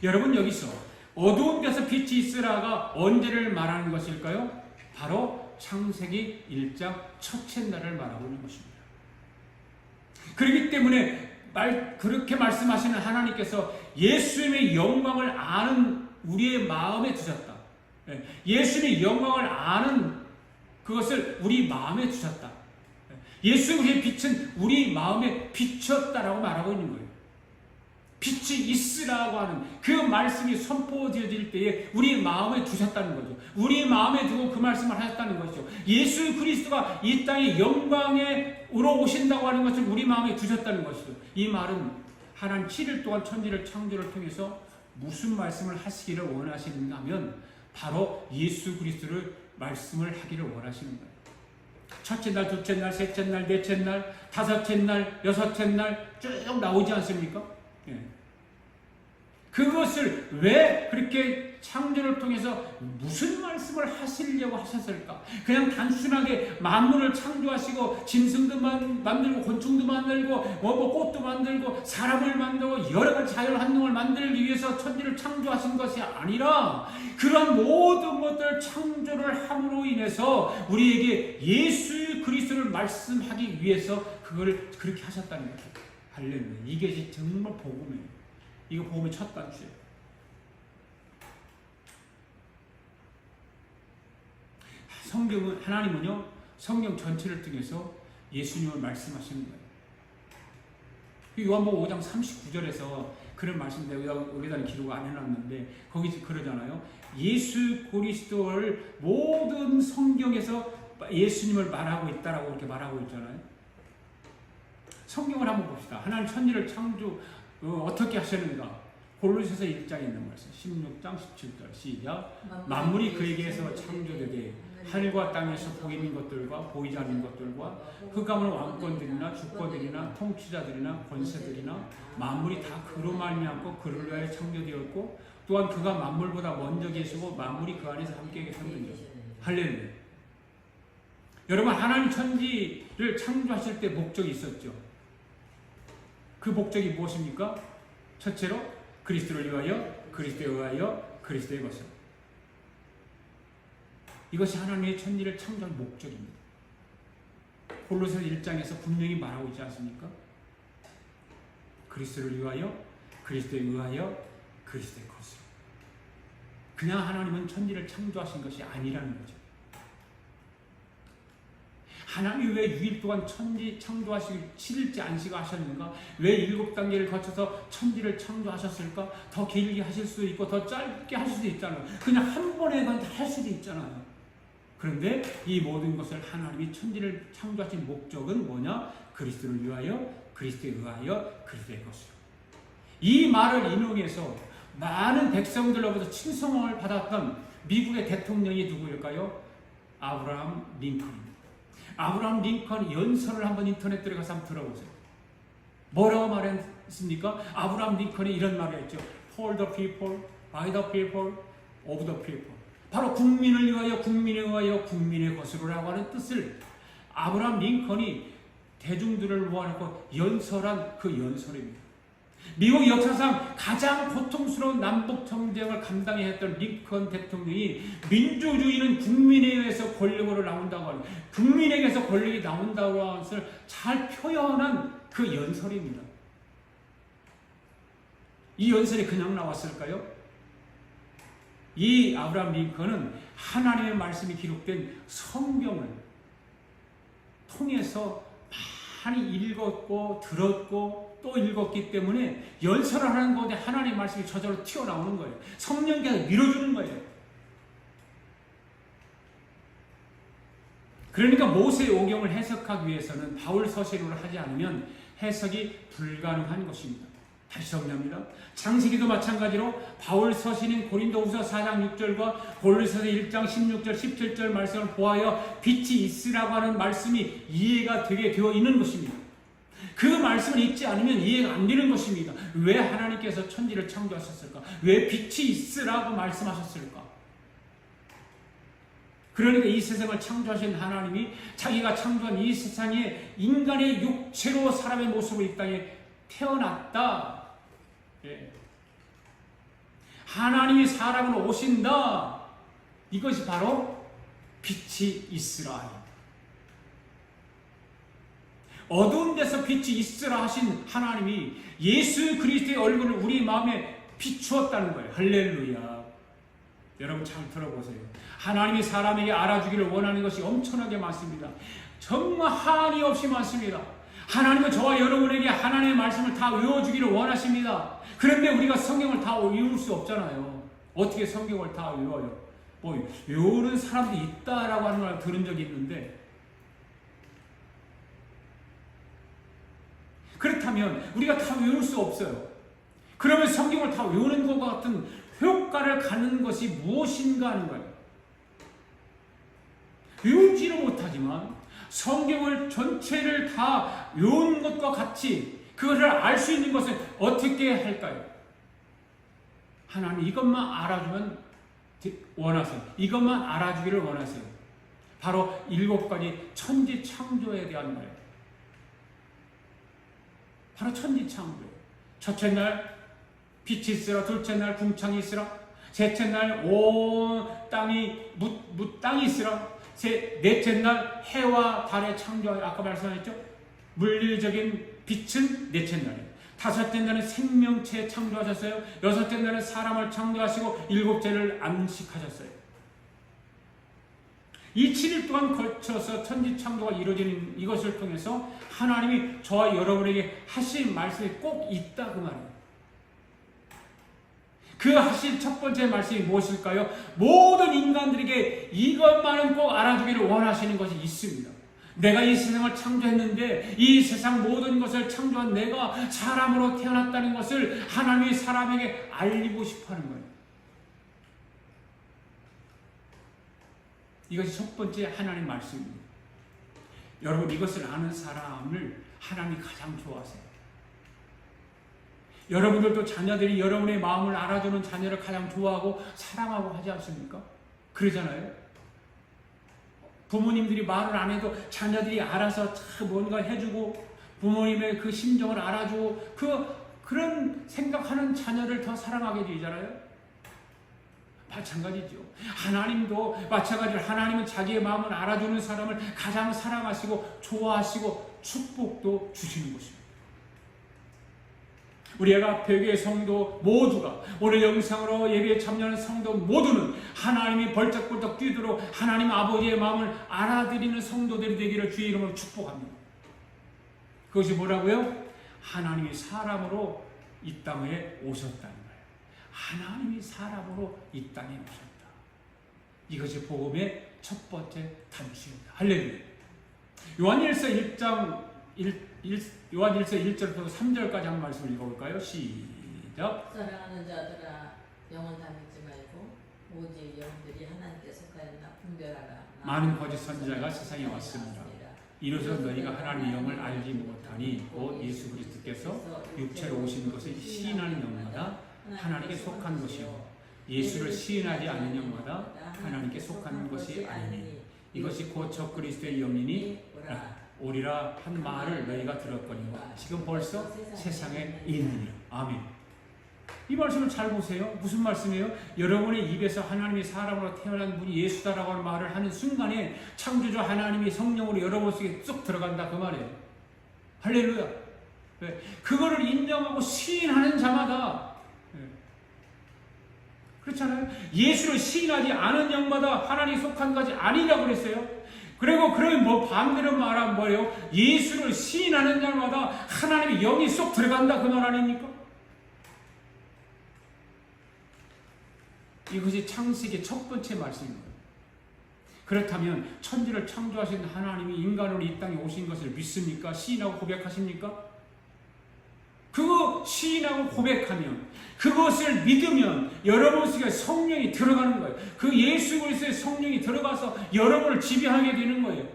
여러분 여기서 어두운 데서 빛이 있으라가 언제를 말하는 것일까요? 바로 창세기 1장 첫째 날을 말하고 있는 것입니다. 그렇기 때문에 그렇게 말씀하시는 하나님께서 예수님의 영광을 아는 우리의 마음에 두셨다. 예수님의 영광을 아는 그것을 우리 마음에 두셨다. 예수 우리의 빛은 우리 마음에 비쳤다라고 말하고 있는 거예요. 빛이 있으라고 하는 그 말씀이 선포되어질 때에 우리 마음에 두셨다는 거죠. 우리 마음에 두고 그 말씀을 하셨다는 것이죠. 예수 그리스도가 이 땅에 영광으로 오신다고 하는 것을 우리 마음에 두셨다는 것이죠. 이 말은 하나님 7일 동안 천지를 창조를 통해서 무슨 말씀을 하시기를 원하시는가 하면 바로 예수 그리스도를 말씀을 하기를 원하시는 거예요. 첫째 날, 둘째 날, 셋째 날, 넷째 날, 다섯째 날, 여섯째 날 쭉 나오지 않습니까? 예. 그것을 왜 그렇게 창조를 통해서 무슨 말씀을 하시려고 하셨을까? 그냥 단순하게 만물을 창조하시고 짐승도 만들고 곤충도 만들고 꽃도 만들고 사람을 만들고 여러 가지 자연 활동을 만들기 위해서 천지를 창조하신 것이 아니라 그런 모든 것들 창조를 함으로 인해서 우리에게 예수 그리스도를 말씀하기 위해서 그걸 그렇게 하셨다는 거죠. 할렐루야. 이게 정말 복음이에요. 이거 복음의 첫 단추예요. 성경은 하나님은요 성경 전체를 통해서 예수님을 말씀하시는 거예요. 요한복음 5장 39절에서 그런 말씀인데 여기다는 기록 안 해놨는데 거기서 그러잖아요. 예수 그리스도를 모든 성경에서 예수님을 말하고 있다라고 이렇게 말하고 있잖아요. 성경을 한번 봅시다. 하나님 천지를 창조 어떻게 하셨는가? 골로새서 1장에 있는 말씀 16장 17절 시작. 만물이 그에게서 창조되되 하늘과 땅에서 보이는 것들과 보이지 않는 것들과 흑암의 왕권들이나 주권들이나 통치자들이나 권세들이나 만물이 다 그로 말미암고 그를 위하여 창조되었고 또한 그가 만물보다 먼저 계시고 만물이 그 안에서 함께 계셨느니라. 할렐루야. 여러분, 하나님 천지를 창조하실 때 목적이 있었죠. 그 목적이 무엇입니까? 첫째로 그리스도를 위하여, 그리스도에 의하여, 그리스도의 것을. 이것이 하나님의 천지를 창조할 목적입니다. 골로새 1장에서 분명히 말하고 있지 않습니까? 그리스도를 위하여, 그리스도에 의하여, 그리스도의 것을. 그냥 하나님은 천지를 창조하신 것이 아니라는 거죠. 하나님이 왜 6일 동안 천지 창조하시기 7일째 안식을 하셨는가? 왜 7단계를 거쳐서 천지를 창조하셨을까? 더 길게 하실 수도 있고 더 짧게 하실 수도 있잖아요. 그냥 한 번에 다 할 수도 있잖아요. 그런데 이 모든 것을 하나님이 천지를 창조하신 목적은 뭐냐? 그리스도를 위하여, 그리스도에 의하여, 그리스도의 것이요. 이 말을 인용해서 많은 백성들로부터 칭송을 받았던 미국의 대통령이 누구일까요? 아브라함 링컨입니다. 아브라함 링컨 연설을 한번 인터넷 들어가서 한번 들어보세요. 뭐라고 말했습니까? 아브라함 링컨이 이런 말을 했죠. For the people, by the people, of the people. 바로 국민을 위하여, 국민에 의하여, 국민의 것으로라고 하는 뜻을 아브라함 링컨이 대중들을 모아놓고 연설한 그 연설입니다. 미국 역사상 가장 고통스러운 남북 전쟁을 감당해야 했던 링컨 대통령이 민주주의는 국민에 의해서 권력으로 나온다고 하는, 국민에게서 권력이 나온다고 하는 것을 잘 표현한 그 연설입니다. 이 연설이 그냥 나왔을까요? 이 아브라함 링컨은 하나님의 말씀이 기록된 성경을 통해서 많이 읽었고 들었고 또 읽었기 때문에 연설을 하는 가운데 하나님의 말씀이 저절로 튀어나오는 거예요. 성령께서 밀어주는 거예요. 그러니까 모세의 오경을 해석하기 위해서는 바울 서신으로 하지 않으면 해석이 불가능한 것입니다. 다시 정리합니다. 창세기도 마찬가지로 바울 서신인 고린도후서 4장 6절과 골로새서 1장 16절 17절 말씀을 보아여 빛이 있으라고 하는 말씀이 이해가 되게 되어 있는 것입니다. 그 말씀을 읽지 않으면 이해가 안 되는 것입니다. 왜 하나님께서 천지를 창조하셨을까? 왜 빛이 있으라고 말씀하셨을까? 그러니까 이 세상을 창조하신 하나님이 자기가 창조한 이 세상에 인간의 육체로 사람의 모습으로 이 땅에 태어났다. 예. 하나님이 사람으로 오신다. 이것이 바로 빛이 있으라. 어두운 데서 빛이 있으라 하신 하나님이 예수 그리스도의 얼굴을 우리 마음에 비추었다는 거예요. 할렐루야. 여러분 잘 들어보세요. 하나님이 사람에게 알아주기를 원하는 것이 엄청나게 많습니다. 정말 한이 없이 많습니다. 하나님은 저와 여러분에게 하나님의 말씀을 다 외워주기를 원하십니다. 그런데 우리가 성경을 다 외울 수 없잖아요. 어떻게 성경을 다 외워요? 뭐 외우는 사람도 있다라고 하는 걸 들은 적이 있는데, 그렇다면 우리가 다 외울 수 없어요. 그러면 성경을 다 외우는 것과 같은 효과를 갖는 것이 무엇인가 하는 거예요. 외우지는 못하지만 성경을 전체를 다 외운 것과 같이 그것을 알 수 있는 것은 어떻게 할까요? 하나님 이것만 알아주면 원하세요. 이것만 알아주기를 원하세요. 바로 7가지 천지 창조에 대한 거예요. 바로 천지 창조예요. 첫째 날 빛이 있으라, 둘째 날 궁창이 있으라, 셋째 날 온 땅이 땅이 있으라, 넷째 날 해와 달의 창조하여, 아까 말씀하셨죠? 물리적인 빛은 넷째 날이에요. 다섯째 날은 생명체 창조하셨어요. 여섯째 날은 사람을 창조하시고 일곱째를 안식하셨어요. 이 7일 동안 걸쳐서 천지 창조가 이루어지는 이것을 통해서 하나님이 저와 여러분에게 하신 말씀이 꼭 있다 그 말이에요. 그 하신 첫 번째 말씀이 무엇일까요? 모든 인간들에게 이것만은 꼭 알아주기를 원하시는 것이 있습니다. 내가 이 세상을 창조했는데 이 세상 모든 것을 창조한 내가 사람으로 태어났다는 것을 하나님이 사람에게 알리고 싶어 하는 거예요. 이것이 첫 번째 하나님 말씀입니다. 여러분, 이것을 아는 사람을 하나님이 가장 좋아하세요. 여러분들도 자녀들이 여러분의 마음을 알아주는 자녀를 가장 좋아하고 사랑하고 하지 않습니까? 그러잖아요. 부모님들이 말을 안 해도 자녀들이 알아서 뭔가 해주고 부모님의 그 심정을 알아주고 그런 생각하는 자녀를 더 사랑하게 되잖아요. 마찬가지죠. 하나님도 마찬가지로 하나님은 자기의 마음을 알아주는 사람을 가장 사랑하시고 좋아하시고 축복도 주시는 것입니다. 우리 애가교회 성도 모두가 오늘 영상으로 예배에 참여하는 성도 모두는 하나님이 벌떡벌떡 뛰도록 하나님 아버지의 마음을 알아들이는 성도들이 되기를 주의 이름으로 축복합니다. 그것이 뭐라고요? 하나님이 사람으로 이 땅에 오셨다는 거예요. 하나님이 사람으로 이 땅에 오셨다. 이것이 복음의 첫 번째 단추입니다. 할렐루야. 요한일서 1절부터 3절까지 한 말씀을 읽어볼까요? 시작. 사랑하는 자들아, 영원 담지 말고 오직 영들이 하나님께 속하였나 분별하라. 많은 거짓 선지자가 세상에 왔습니다. 이로써 너희가 하나님의 영을 알지 못하니 곧 예수 그리스도께서 육체로 오신 것을 시인하는 영마다 하나님께 속한 것이요 예수를 시인하지 않는 영마다 하나님께 속한 것이 아니니 이것이 곧 적 그리스도의 영이니 오리라 한 말을 너희가 들었거니와 지금 벌써 세상에 있느니라. 아멘. 이 말씀을 잘 보세요. 무슨 말씀이에요? 여러분의 입에서 하나님이 사람으로 태어난 분이 예수다라고 하는 말을 하는 순간에 창조주 하나님이 성령으로 여러분 속에 쏙 들어간다 그 말이에요. 할렐루야. 그거를 인정하고 시인하는 자마다, 그렇잖아요. 예수를 시인하지 않은 영마다 하나님이 속한 것이 아니라고 그랬어요. 그리고 그런 반대로 말하면 뭐예요? 예수를 시인하는 자마다 하나님의 영이 쏙 들어간다 그 말 아닙니까? 이것이 창세기의 첫 번째 말씀입니다. 그렇다면 천지를 창조하신 하나님이 인간으로 이 땅에 오신 것을 믿습니까? 시인하고 고백하십니까? 그거 시인하고 고백하면, 그것을 믿으면 여러분 속에 성령이 들어가는 거예요. 그 예수 그리스도의 성령이 들어가서 여러분을 지배하게 되는 거예요.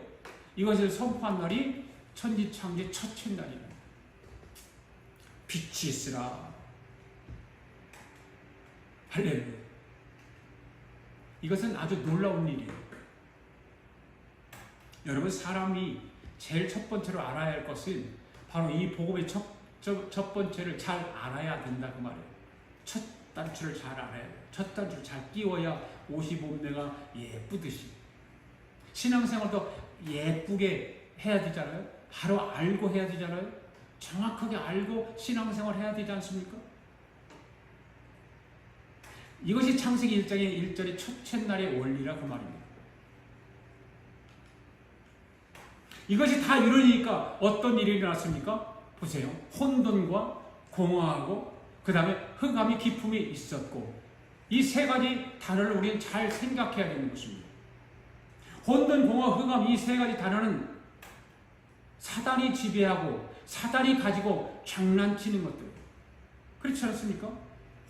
이것을 선포한 날이 천지창조의 첫째 날입니다. 빛이 있으라. 할렐루야. 이것은 아주 놀라운 일이에요. 여러분, 사람이 제일 첫 번째로 알아야 할 것은 바로 이 복음의 첫 번째를 잘 알아야 된다 그 말이에요. 첫 단추를 잘 알아야 돼요. 첫 단추를 잘 끼워야 옷이 몸매가 예쁘듯이 신앙생활도 예쁘게 해야 되잖아요. 바로 알고 해야 되잖아요. 정확하게 알고 신앙생활 해야 되지 않습니까? 이것이 창세기 1장의 1절의 첫째 날의 원리라 그 말입니다. 이것이 다 이루니까 어떤 일이 일어났습니까? 보세요. 혼돈과 공허하고 그 다음에 흑암이 기품이 있었고, 이 세 가지 단어를 우리는 잘 생각해야 되는 것입니다. 혼돈, 공허, 흑암, 이 세 가지 단어는 사단이 지배하고 사단이 가지고 장난치는 것들. 그렇지 않습니까?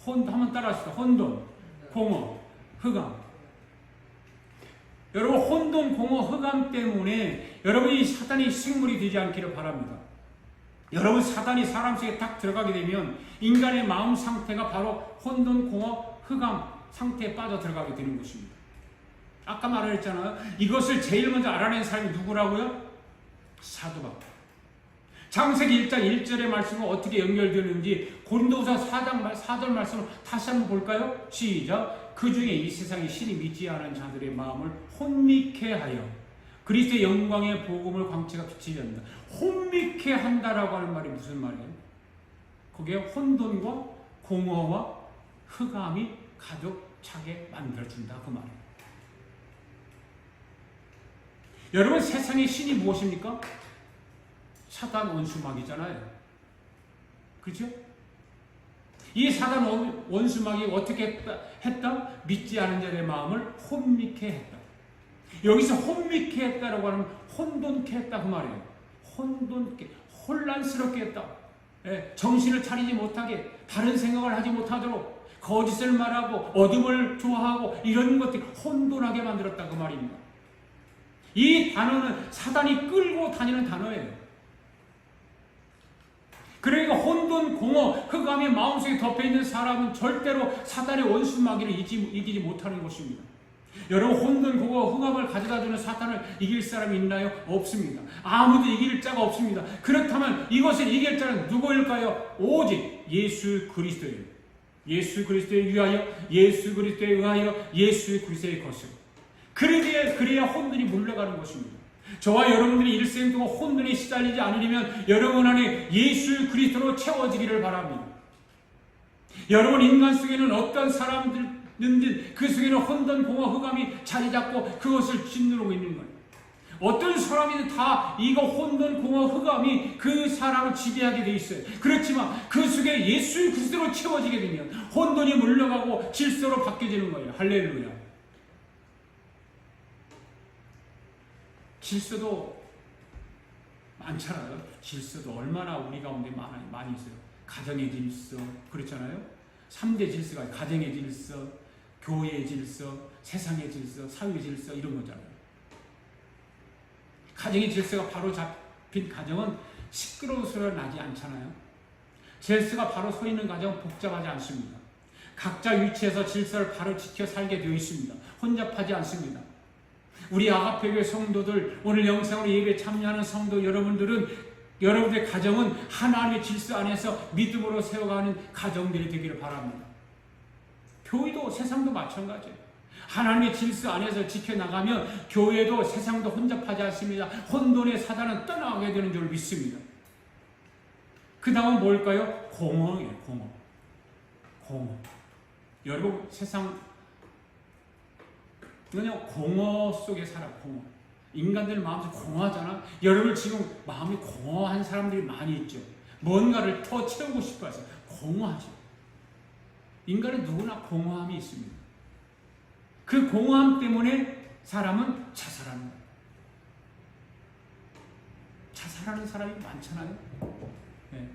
한번 따라하시죠. 혼돈, 공허, 흑암. 여러분, 혼돈, 공허, 흑암 때문에 여러분이 사단이 식물이 되지 않기를 바랍니다. 여러분, 사단이 사람 속에 딱 들어가게 되면 인간의 마음 상태가 바로 혼돈, 공허, 흑암 상태에 빠져 들어가게 되는 것입니다. 아까 말했잖아요. 이것을 제일 먼저 알아낸 사람이 누구라고요? 사도 바울. 창세기 1장 1절의 말씀과 어떻게 연결되는지 고린도후서 4절 말씀을 다시 한번 볼까요? 시작. 그 중에 이 세상에 신이 믿지 않은 자들의 마음을 혼미케 하여 그리스도의 영광의 복음을 광채가 비치게 한다. 혼미케 한다라고 하는 말이 무슨 말이에요? 거기에 혼돈과 공허와 흑암이 가득 차게 만들어준다 그 말이에요. 여러분, 세상의 신이 무엇입니까? 사단 원수막이잖아요. 그렇죠? 이 사단 원수막이 어떻게 했다? 믿지 않은 자의 마음을 혼미케 했다. 여기서 혼미케 했다라고 하면 혼돈케 했다 그 말이에요. 혼돈케, 혼란스럽게 했다. 정신을 차리지 못하게, 다른 생각을 하지 못하도록, 거짓을 말하고 어둠을 좋아하고 이런 것들이 혼돈하게 만들었다 그 말입니다. 이 단어는 사단이 끌고 다니는 단어예요. 그러니까 혼돈, 공허, 흑암이 마음속에 덮여있는 사람은 절대로 사단의 원수 마귀를 이기지 못하는 것입니다. 여러분, 혼돈, 공허, 흑암을 가져다주는 사탄을 이길 사람이 있나요? 없습니다. 아무도 이길 자가 없습니다. 그렇다면 이것을 이길 자는 누구일까요? 오직 예수 그리스도예요. 예수 그리스도에 위하여, 예수 그리스도에 의하여, 예수 그리스도의 것을. 그래야 혼돈이 물러가는 것입니다. 저와 여러분들이 일생 동안 혼돈에 시달리지 않으려면 여러분 안에 예수 그리스도로 채워지기를 바랍니다. 여러분 인간 속에는 어떤 사람들든지 그 속에는 혼돈, 공허, 흑암이 자리 잡고 그것을 짓누르고 있는 거예요. 어떤 사람이든 다 이거 혼돈, 공허, 흑암이 그 사람을 지배하게 돼 있어요. 그렇지만 그 속에 예수 그리스도로 채워지게 되면 혼돈이 물러가고 질서로 바뀌어지는 거예요. 할렐루야. 질서도 많잖아요. 질서도 얼마나 우리 가운데 많이 있어요. 가정의 질서, 그렇잖아요. 3대 질서가 가정의 질서, 교회의 질서, 세상의 질서, 사회의 질서 이런 거잖아요. 가정의 질서가 바로 잡힌 가정은 시끄러운 소리가 나지 않잖아요. 질서가 바로 서 있는 가정은 복잡하지 않습니다. 각자 위치에서 질서를 바로 지켜 살게 되어 있습니다. 혼잡하지 않습니다. 우리 아가페교회 성도들, 오늘 영상으로 예배 참여하는 성도 여러분들은 여러분들의 가정은 하나님의 질서 안에서 믿음으로 세워가는 가정들이 되기를 바랍니다. 교회도 세상도 마찬가지예요. 하나님의 질서 안에서 지켜나가면 교회도 세상도 혼잡하지 않습니다. 혼돈의 사단은 떠나게 되는 줄 믿습니다. 그 다음은 뭘까요? 공허예요. 공허. 여러분 세상 그냥 공허 속에 살아. 공허. 인간들 마음이 공허하잖아. 여러분 지금 마음이 공허한 사람들이 많이 있죠. 뭔가를 더 채우고 싶어 해서 공허하죠. 인간은 누구나 공허함이 있습니다. 그 공허함 때문에 사람은 자살하는 거예요. 자살하는 사람이 많잖아요. 네.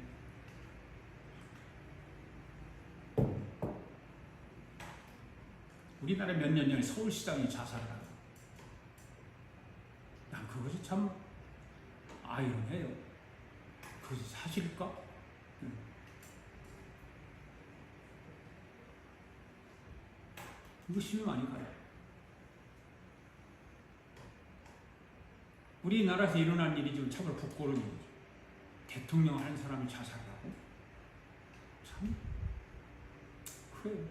우리나라 몇 년 전에 서울시장이 자살을 하고, 난 그것이 참 아이러니해요. 그것이 사실일까? 의심이 많이 가요. 우리나라에서 일어난 일이 지금 참으로 부끄러운 일이죠. 대통령 한 사람이 자살을 하고, 참 그래요.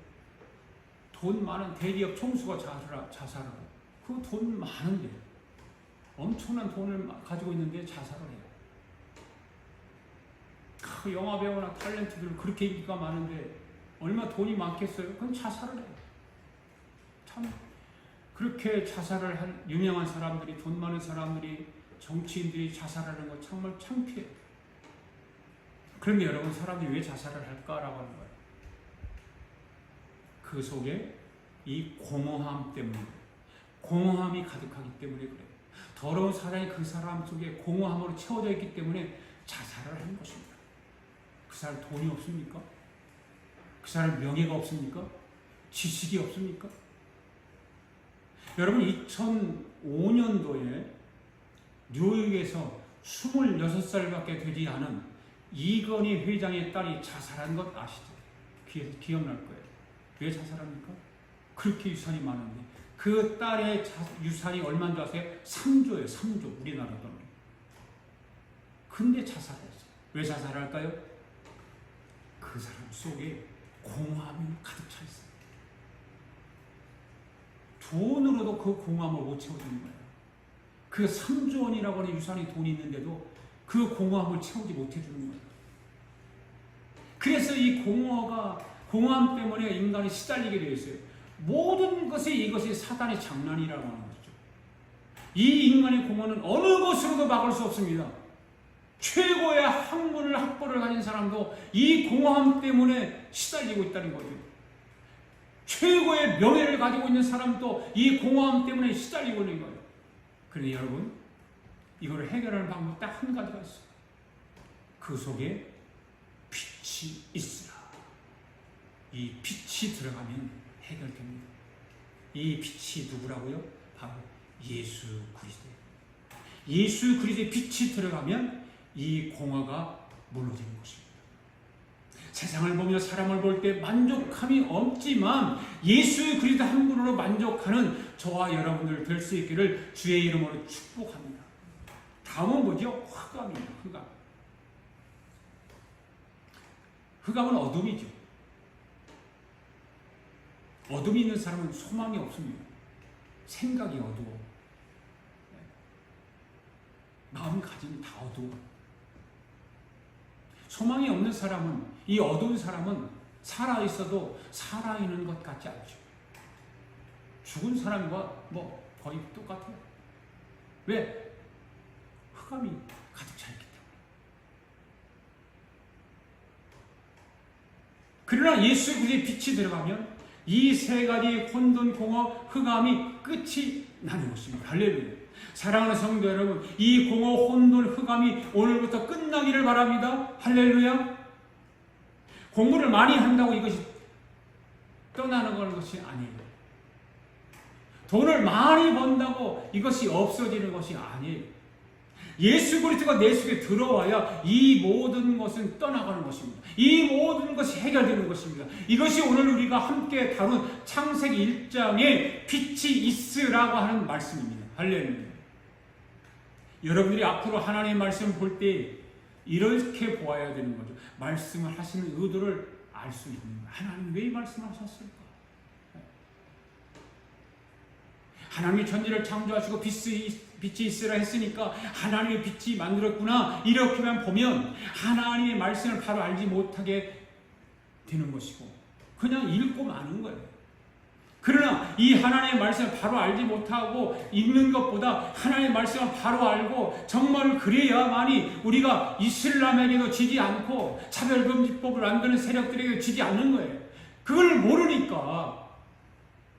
돈 많은 대기업 총수가 자살하고, 그 돈 많은데, 엄청난 돈을 가지고 있는데 자살을 해요. 그 영화배우나 탤런트들 그렇게 인기가 많은데 얼마 돈이 많겠어요? 그럼 자살을 해요. 참 그렇게 자살을 한 유명한 사람들이, 돈 많은 사람들이, 정치인들이 자살하는 거 정말 창피해요. 그런데 여러분, 사람들이 왜 자살을 할까라고 하는 거예요. 그 속에 이 공허함 때문에, 공허함이 가득하기 때문에 그래요. 더러운 사랑이 그 사람 속에 공허함으로 채워져 있기 때문에 자살을 하는 것입니다. 그 사람 돈이 없습니까? 그 사람 명예가 없습니까? 지식이 없습니까? 여러분, 2005년도에 뉴욕에서 26살밖에 되지 않은 이건희 회장의 딸이 자살한 것 아시죠? 기억날 거예요. 왜 자살합니까? 그렇게 유산이 많은데 그 딸의 유산이 얼마인 줄 아세요? 3조예요. 3조. 우리나라 돈. 근데 자살했어요. 왜 자살할까요? 그 사람 속에 공허함이 가득 차 있어요. 돈으로도 그 공허함을 못 채워주는 거예요. 그 3조 원이라고 하는 유산이 돈이 있는데도 그 공허함을 채우지 못해주는 거예요. 그래서 이 공허함 때문에 인간이 시달리게 되어 있어요. 모든 것에 이것이 사단의 장난이라고 하는 거죠. 이 인간의 공허는 어느 것으로도 막을 수 없습니다. 최고의 학벌을 가진 사람도 이 공허함 때문에 시달리고 있다는 거죠. 최고의 명예를 가지고 있는 사람도 이 공허함 때문에 시달리고 있는 거예요. 그런데 여러분, 이거를 해결하는 방법 딱 한 가지가 있어요. 그 속에 빛이 있으라. 이 빛이 들어가면 해결됩니다. 이 빛이 누구라고요? 바로 예수 그리스도. 예수 그리스도의 빛이 들어가면 이 공허가 무너지는 것입니다. 세상을 보며 사람을 볼 때 만족함이 없지만 예수 그리스도 한 분으로 만족하는 저와 여러분들 될 수 있기를 주의 이름으로 축복합니다. 다음은 뭐죠? 흑암입니다. 흑암. 흑암은 어둠이죠. 어둠이 있는 사람은 소망이 없습니다. 생각이 어두워. 마음가짐이 다 어두워. 소망이 없는 사람은, 이 어두운 사람은 살아있어도 살아있는 것 같지 않죠. 죽은 사람과 뭐 거의 똑같아요. 왜? 흑암이 가득 차 있기 때문에. 그러나 예수 그리스도의 빛이 들어가면 이 세 가지 혼돈, 공허, 흑암이 끝이 나는 것입니다. 할렐루야. 사랑하는 성도 여러분, 이 공허, 혼돈, 흑암이 오늘부터 끝나기를 바랍니다. 할렐루야. 공부를 많이 한다고 이것이 떠나는 것이 아니에요. 돈을 많이 번다고 이것이 없어지는 것이 아니에요. 예수 그리스도가 내 속에 들어와야 이 모든 것은 떠나가는 것입니다. 이 모든 것이 해결되는 것입니다. 이것이 오늘 우리가 함께 다룬 창세기 1장에 빛이 있으라고 하는 말씀입니다. 할렐루야. 여러분들이 앞으로 하나님의 말씀을 볼 때 이렇게 보아야 되는 거죠. 말씀을 하시는 의도를 알 수 있는 거예요. 하나님 왜 이 말씀을 하셨을까? 하나님이 천지를 창조하시고 빛이 있으라 했으니까 하나님의 빛이 만들었구나, 이렇게만 보면 하나님의 말씀을 바로 알지 못하게 되는 것이고 그냥 읽고 마는 거예요. 그러나 이 하나님의 말씀을 바로 알지 못하고 읽는 것보다 하나님의 말씀을 바로 알고 정말 그래야만이 우리가 이슬람에게도 지지 않고 차별금지법을 만드는 세력들에게 지지 않는 거예요. 그걸 모르니까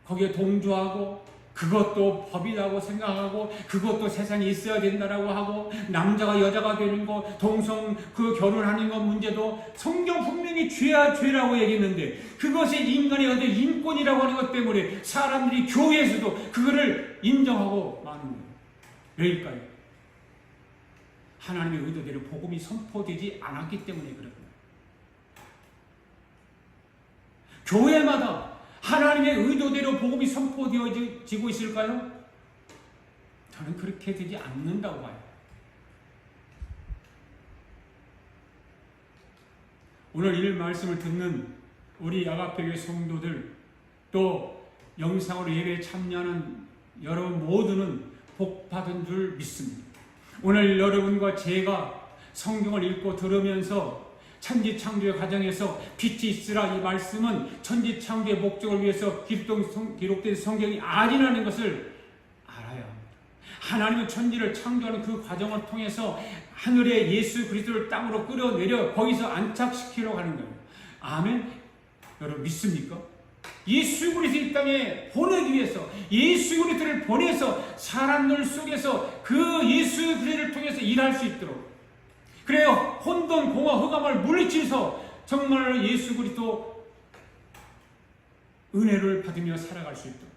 거기에 동조하고 그것도 법이라고 생각하고 그것도 세상에 있어야 된다라고 하고 남자가 여자가 되는 거, 동성 결혼하는 것 문제도 성경 분명히 죄라고 얘기했는데 그것이 인간의 어떤 인권이라고 하는 것 때문에 사람들이 교회에서도 그거를 인정하고 마는 거예요. 왜일까요? 하나님의 의도대로 복음이 선포되지 않았기 때문에 그런 거예요. 교회마다 하나님의 의도대로 복음이 선포되어지고 있을까요? 저는 그렇게 되지 않는다고 봐요. 오늘 이 말씀을 듣는 우리 아가페교회 성도들, 또 영상으로 예배에 참여하는 여러분 모두는 복 받은 줄 믿습니다. 오늘 여러분과 제가 성경을 읽고 들으면서 천지창조의 과정에서 빛이 있으라 이 말씀은 천지창조의 목적을 위해서 기록된 성경이 아니라는 것을 알아야 합니다. 하나님은 천지를 창조하는 그 과정을 통해서 하늘에 예수 그리스도를 땅으로 끌어내려 거기서 안착시키려고 하는 거예요. 아멘? 여러분 믿습니까? 예수 그리스도 이 땅에 보내기 위해서 예수 그리스도를 보내서 사람들 속에서 그 예수 그리스도를 통해서 일할 수 있도록, 그래요. 혼돈, 공허, 흑암을 물리치면서 정말 예수 그리스도 은혜를 받으며 살아갈 수 있도록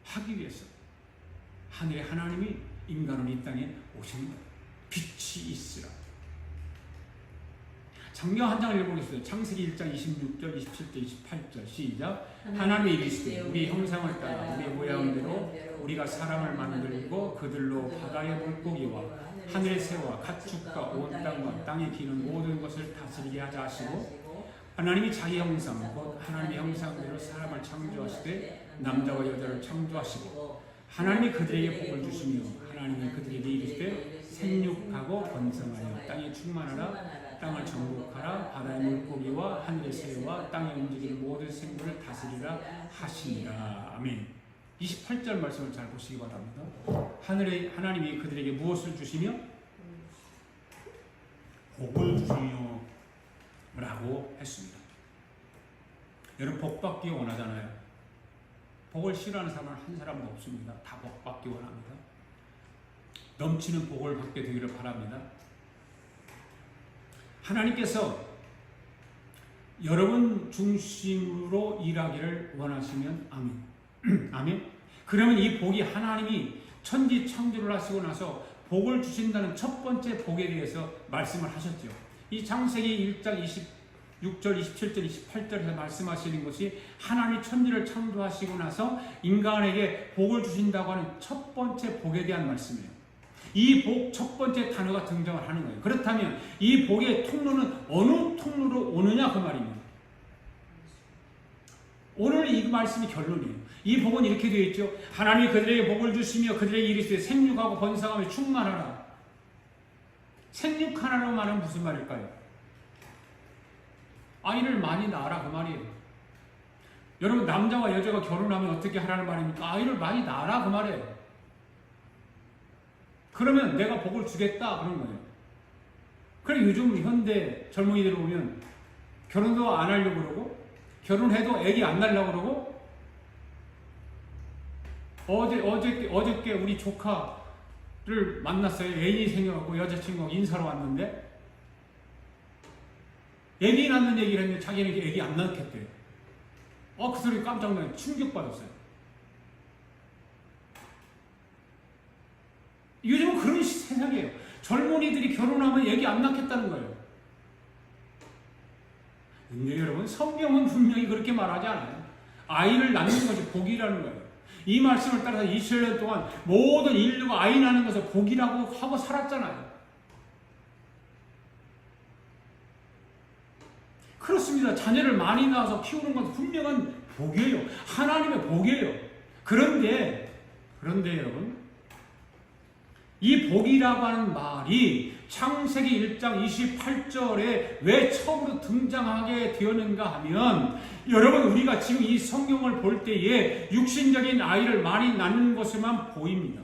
하기 위해서 하늘의 하나님이 인간은 이 땅에 오신 거예요. 빛이 있으라. 성경 한 장을 읽어보겠습니다. 창세기 1장 26절, 27절, 28절 시작. 하나님이 이르시되 우리 형상을 따라 우리 모양대로 우리가 사람을 만들고 그들로 바다의 물고기와 하늘의 새와 가축과 온 땅과 땅에 기는 모든 것을 다스리게 하자 하시고, 하나님이 자기 형상 곧 하나님의 형상대로 사람을 창조하시되 남자와 여자를 창조하시고 하나님이 그들에게 복을 주시며 하나님이 그들에게 이르시되 생육하고 번성하여 땅에 충만하라. 땅을 정복하라. 바다의 물고기와 하늘의 새와 땅에 움직이는 모든 생물을 다스리라 하시니라. 아멘. 28절 말씀을 잘 보시기 바랍니다. 하나님이 그들에게 무엇을 주시며? 복을 주시며 라고 했습니다. 여러분 복 받기 원하잖아요. 복을 싫어하는 사람은 한 사람도 없습니다. 다 복 받기 원합니다. 넘치는 복을 받게 되기를 바랍니다. 하나님께서 여러분 중심으로 일하기를 원하시면 아멘. 아멘. 그러면 이 복이 하나님이 천지 창조를 하시고 나서 복을 주신다는 첫 번째 복에 대해서 말씀을 하셨죠. 이 창세기 1장 26절, 27절, 28절에서 말씀하시는 것이 하나님이 천지를 창조하시고 나서 인간에게 복을 주신다고 하는 첫 번째 복에 대한 말씀이에요. 이 복 첫 번째 단어가 등장을 하는 거예요. 그렇다면 이 복의 통로는 어느 통로로 오느냐 그 말입니다. 오늘 이 말씀이 결론이에요. 이 복은 이렇게 되어 있죠. 하나님이 그들에게 복을 주시며 그들에게 이르시되 생육하고 번성하며 충만하라. 생육하라는 말은 무슨 말일까요? 아이를 많이 낳아라 그 말이에요. 여러분 남자와 여자가 결혼하면 어떻게 하라는 말입니까? 아이를 많이 낳아라 그 말이에요. 그러면 내가 복을 주겠다 그런 거예요. 그래 요즘 현대 젊은이들 보면 결혼도 안 하려고 그러고 결혼해도 애기 안 낳으려고 그러고 어저께 우리 조카를 만났어요. 애인이 생겨갖고 여자친구가 인사로 왔는데 애기 낳는 얘기를 했는데 자기는 애기 안 낳겠대요. 그 소리 깜짝 놀라서 충격받았어요. 요즘은 그런 세상이에요. 젊은이들이 결혼하면 애기 안 낳겠다는 거예요. 근데 여러분 성경은 분명히 그렇게 말하지 않아요. 아이를 낳는 것이 복이라는 거예요. 이 말씀을 따라서 20년 동안 모든 인류가 아이 낳는 것을 복이라고 하고 살았잖아요. 그렇습니다. 자녀를 많이 낳아서 키우는 것은 분명한 복이에요. 하나님의 복이에요. 그런데 여러분 이 복이라고 하는 말이 창세기 1장 28절에 왜 처음으로 등장하게 되었는가 하면 여러분 우리가 지금 이 성경을 볼 때에 육신적인 아이를 많이 낳는 것에만 보입니다.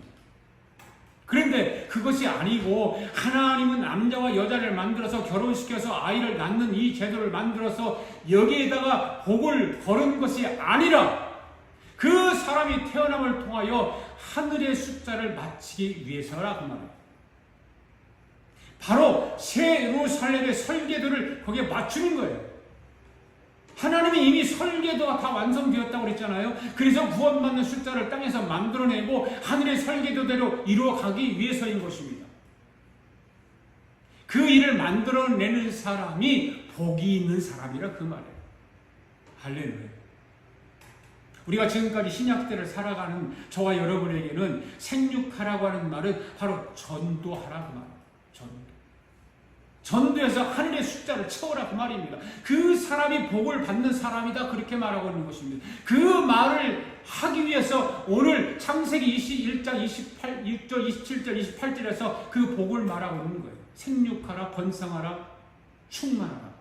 그런데 그것이 아니고 하나님은 남자와 여자를 만들어서 결혼시켜서 아이를 낳는 이 제도를 만들어서 여기에다가 복을 거는 것이 아니라 그 사람이 태어남을 통하여 하늘의 숫자를 맞추기 위해서라 그 말이에요. 바로 새 예루살렘의 설계도를 거기에 맞추는 거예요. 하나님이 이미 설계도가 다 완성되었다고 그랬잖아요. 그래서 구원받는 숫자를 땅에서 만들어내고 하늘의 설계도대로 이루어가기 위해서인 것입니다. 그 일을 만들어내는 사람이 복이 있는 사람이라 그 말이에요. 할렐루야. 우리가 지금까지 신약대를 살아가는 저와 여러분에게는 생육하라고 하는 말은 바로 전도하라 그 말이에요. 전도해서 하늘의 숫자를 채워라 그 말입니다. 그 사람이 복을 받는 사람이다 그렇게 말하고 있는 것입니다. 그 말을 하기 위해서 오늘 창세기 21장 6절 27절 28절에서 그 복을 말하고 있는 거예요. 생육하라 번성하라 충만하라.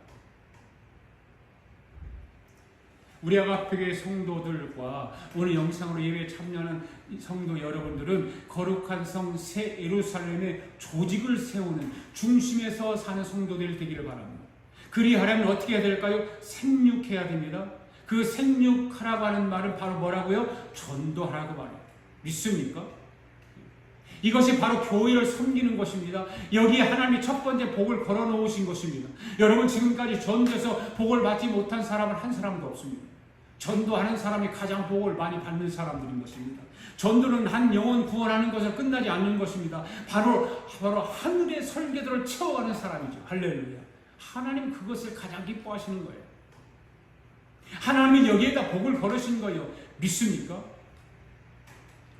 우리 아가페교회 성도들과 오늘 영상으로 예배에 참여하는 성도 여러분들은 거룩한 성 새 예루살렘의 조직을 세우는 중심에서 사는 성도들이 되기를 바랍니다. 그리하려면 어떻게 해야 될까요? 생육해야 됩니다. 그 생육하라고 하는 말은 바로 뭐라고요? 전도하라고 말해요. 믿습니까? 이것이 바로 교회를 섬기는 것입니다. 여기에 하나님이 첫 번째 복을 걸어 놓으신 것입니다. 여러분 지금까지 전도해서 복을 받지 못한 사람은 한 사람도 없습니다. 전도하는 사람이 가장 복을 많이 받는 사람들인 것입니다. 전도는 한 영혼 구원하는 것을 끝나지 않는 것입니다. 바로 하늘의 설계도를 채워가는 사람이죠. 할렐루야. 하나님 그것을 가장 기뻐하시는 거예요. 하나님이 여기에다 복을 걸으신 거예요. 믿습니까?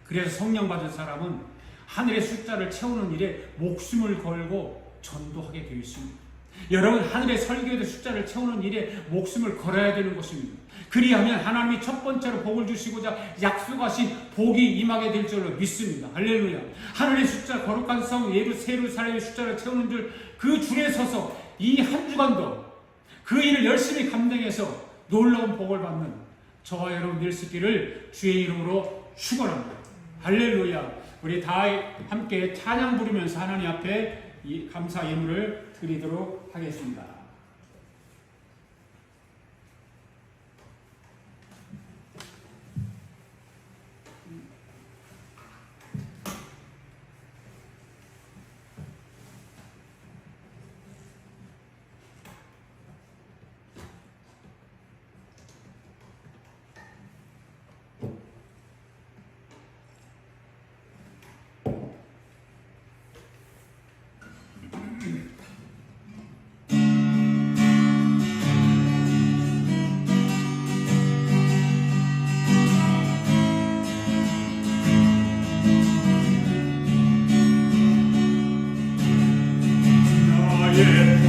그래서 성령 받은 사람은 하늘의 숫자를 채우는 일에 목숨을 걸고 전도하게 되어 있습니다. 여러분 하늘의 설계도의 숫자를 채우는 일에 목숨을 걸어야 되는 것입니다. 그리하면 하나님이 첫 번째로 복을 주시고자 약속하신 복이 임하게 될 줄로 믿습니다. 할렐루야. 하늘의 숫자 거룩한 성 예루살렘의 숫자를 채우는 줄 그 줄에 서서 이 한 주간도 그 일을 열심히 감당해서 놀라운 복을 받는 저와 여러분 될 수 있기를 주의 이름으로 축원합니다. 할렐루야. 우리 다 함께 찬양 부르면서 하나님 앞에 이 감사 예물을 드리도록 하겠습니다. 너의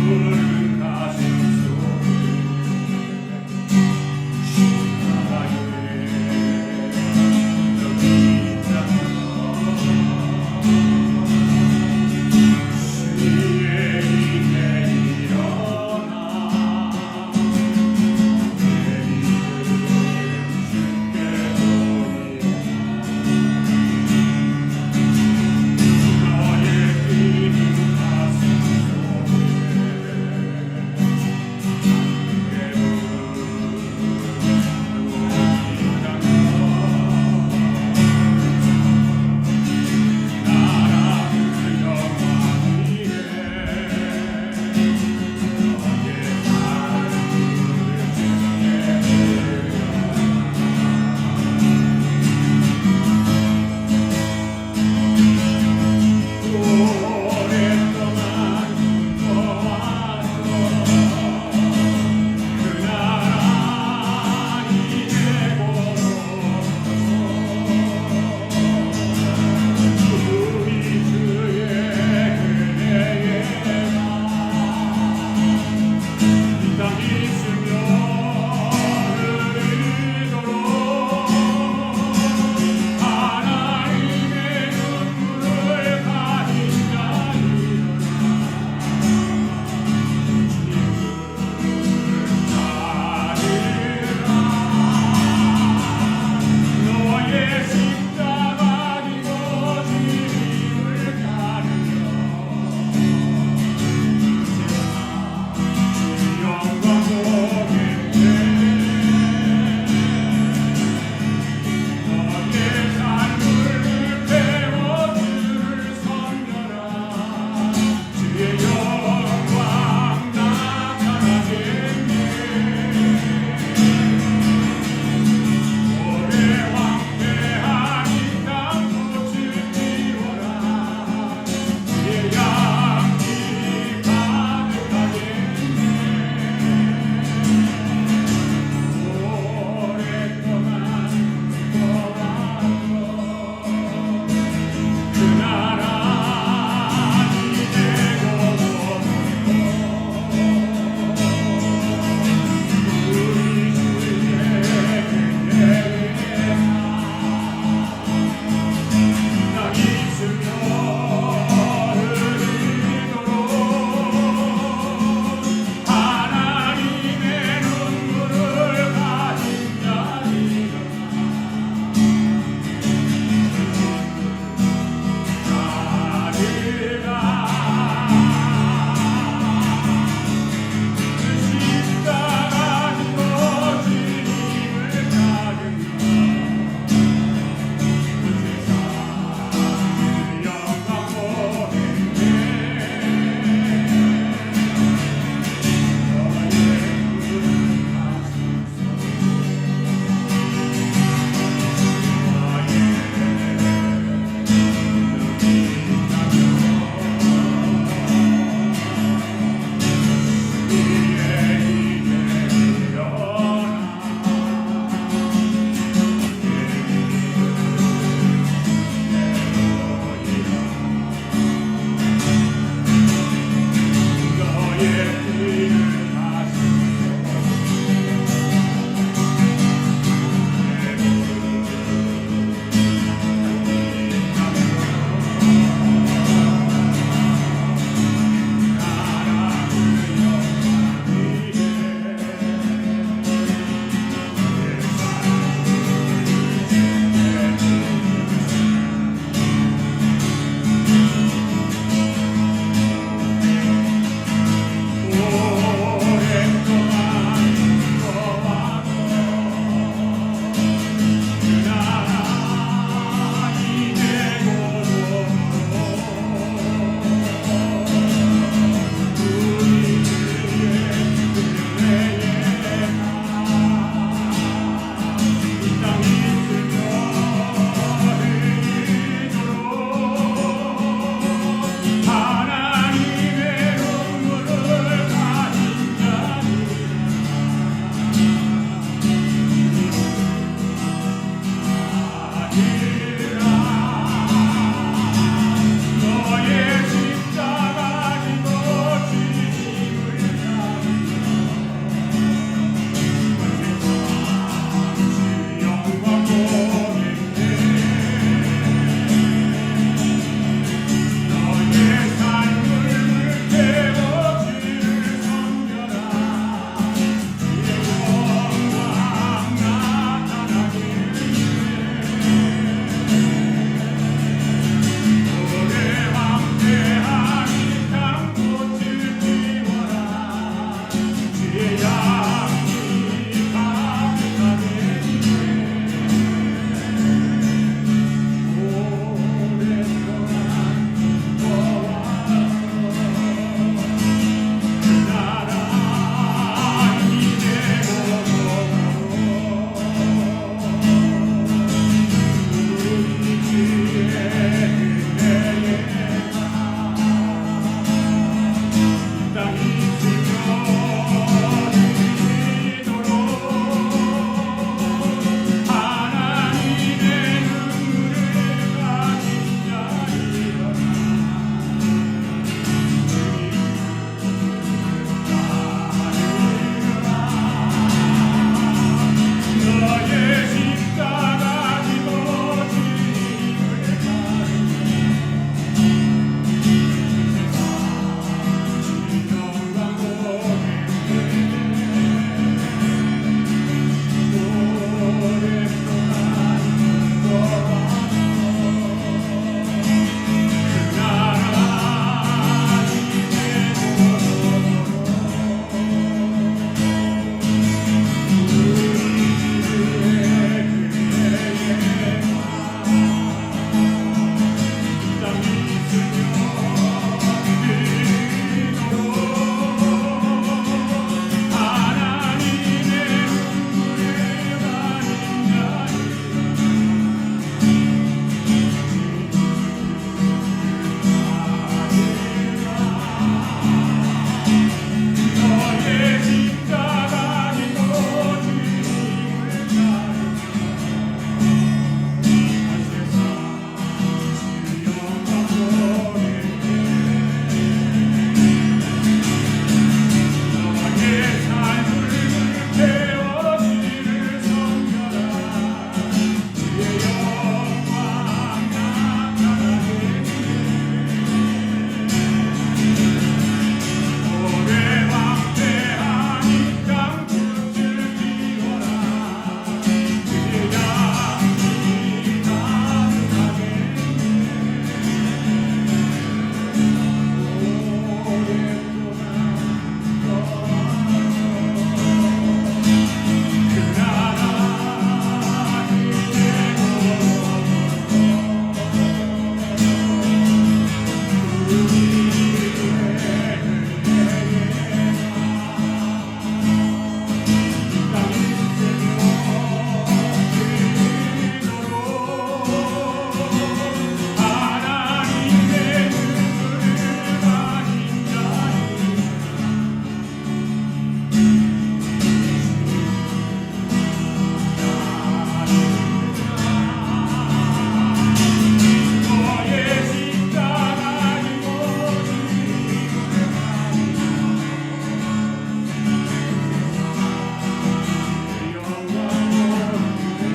길을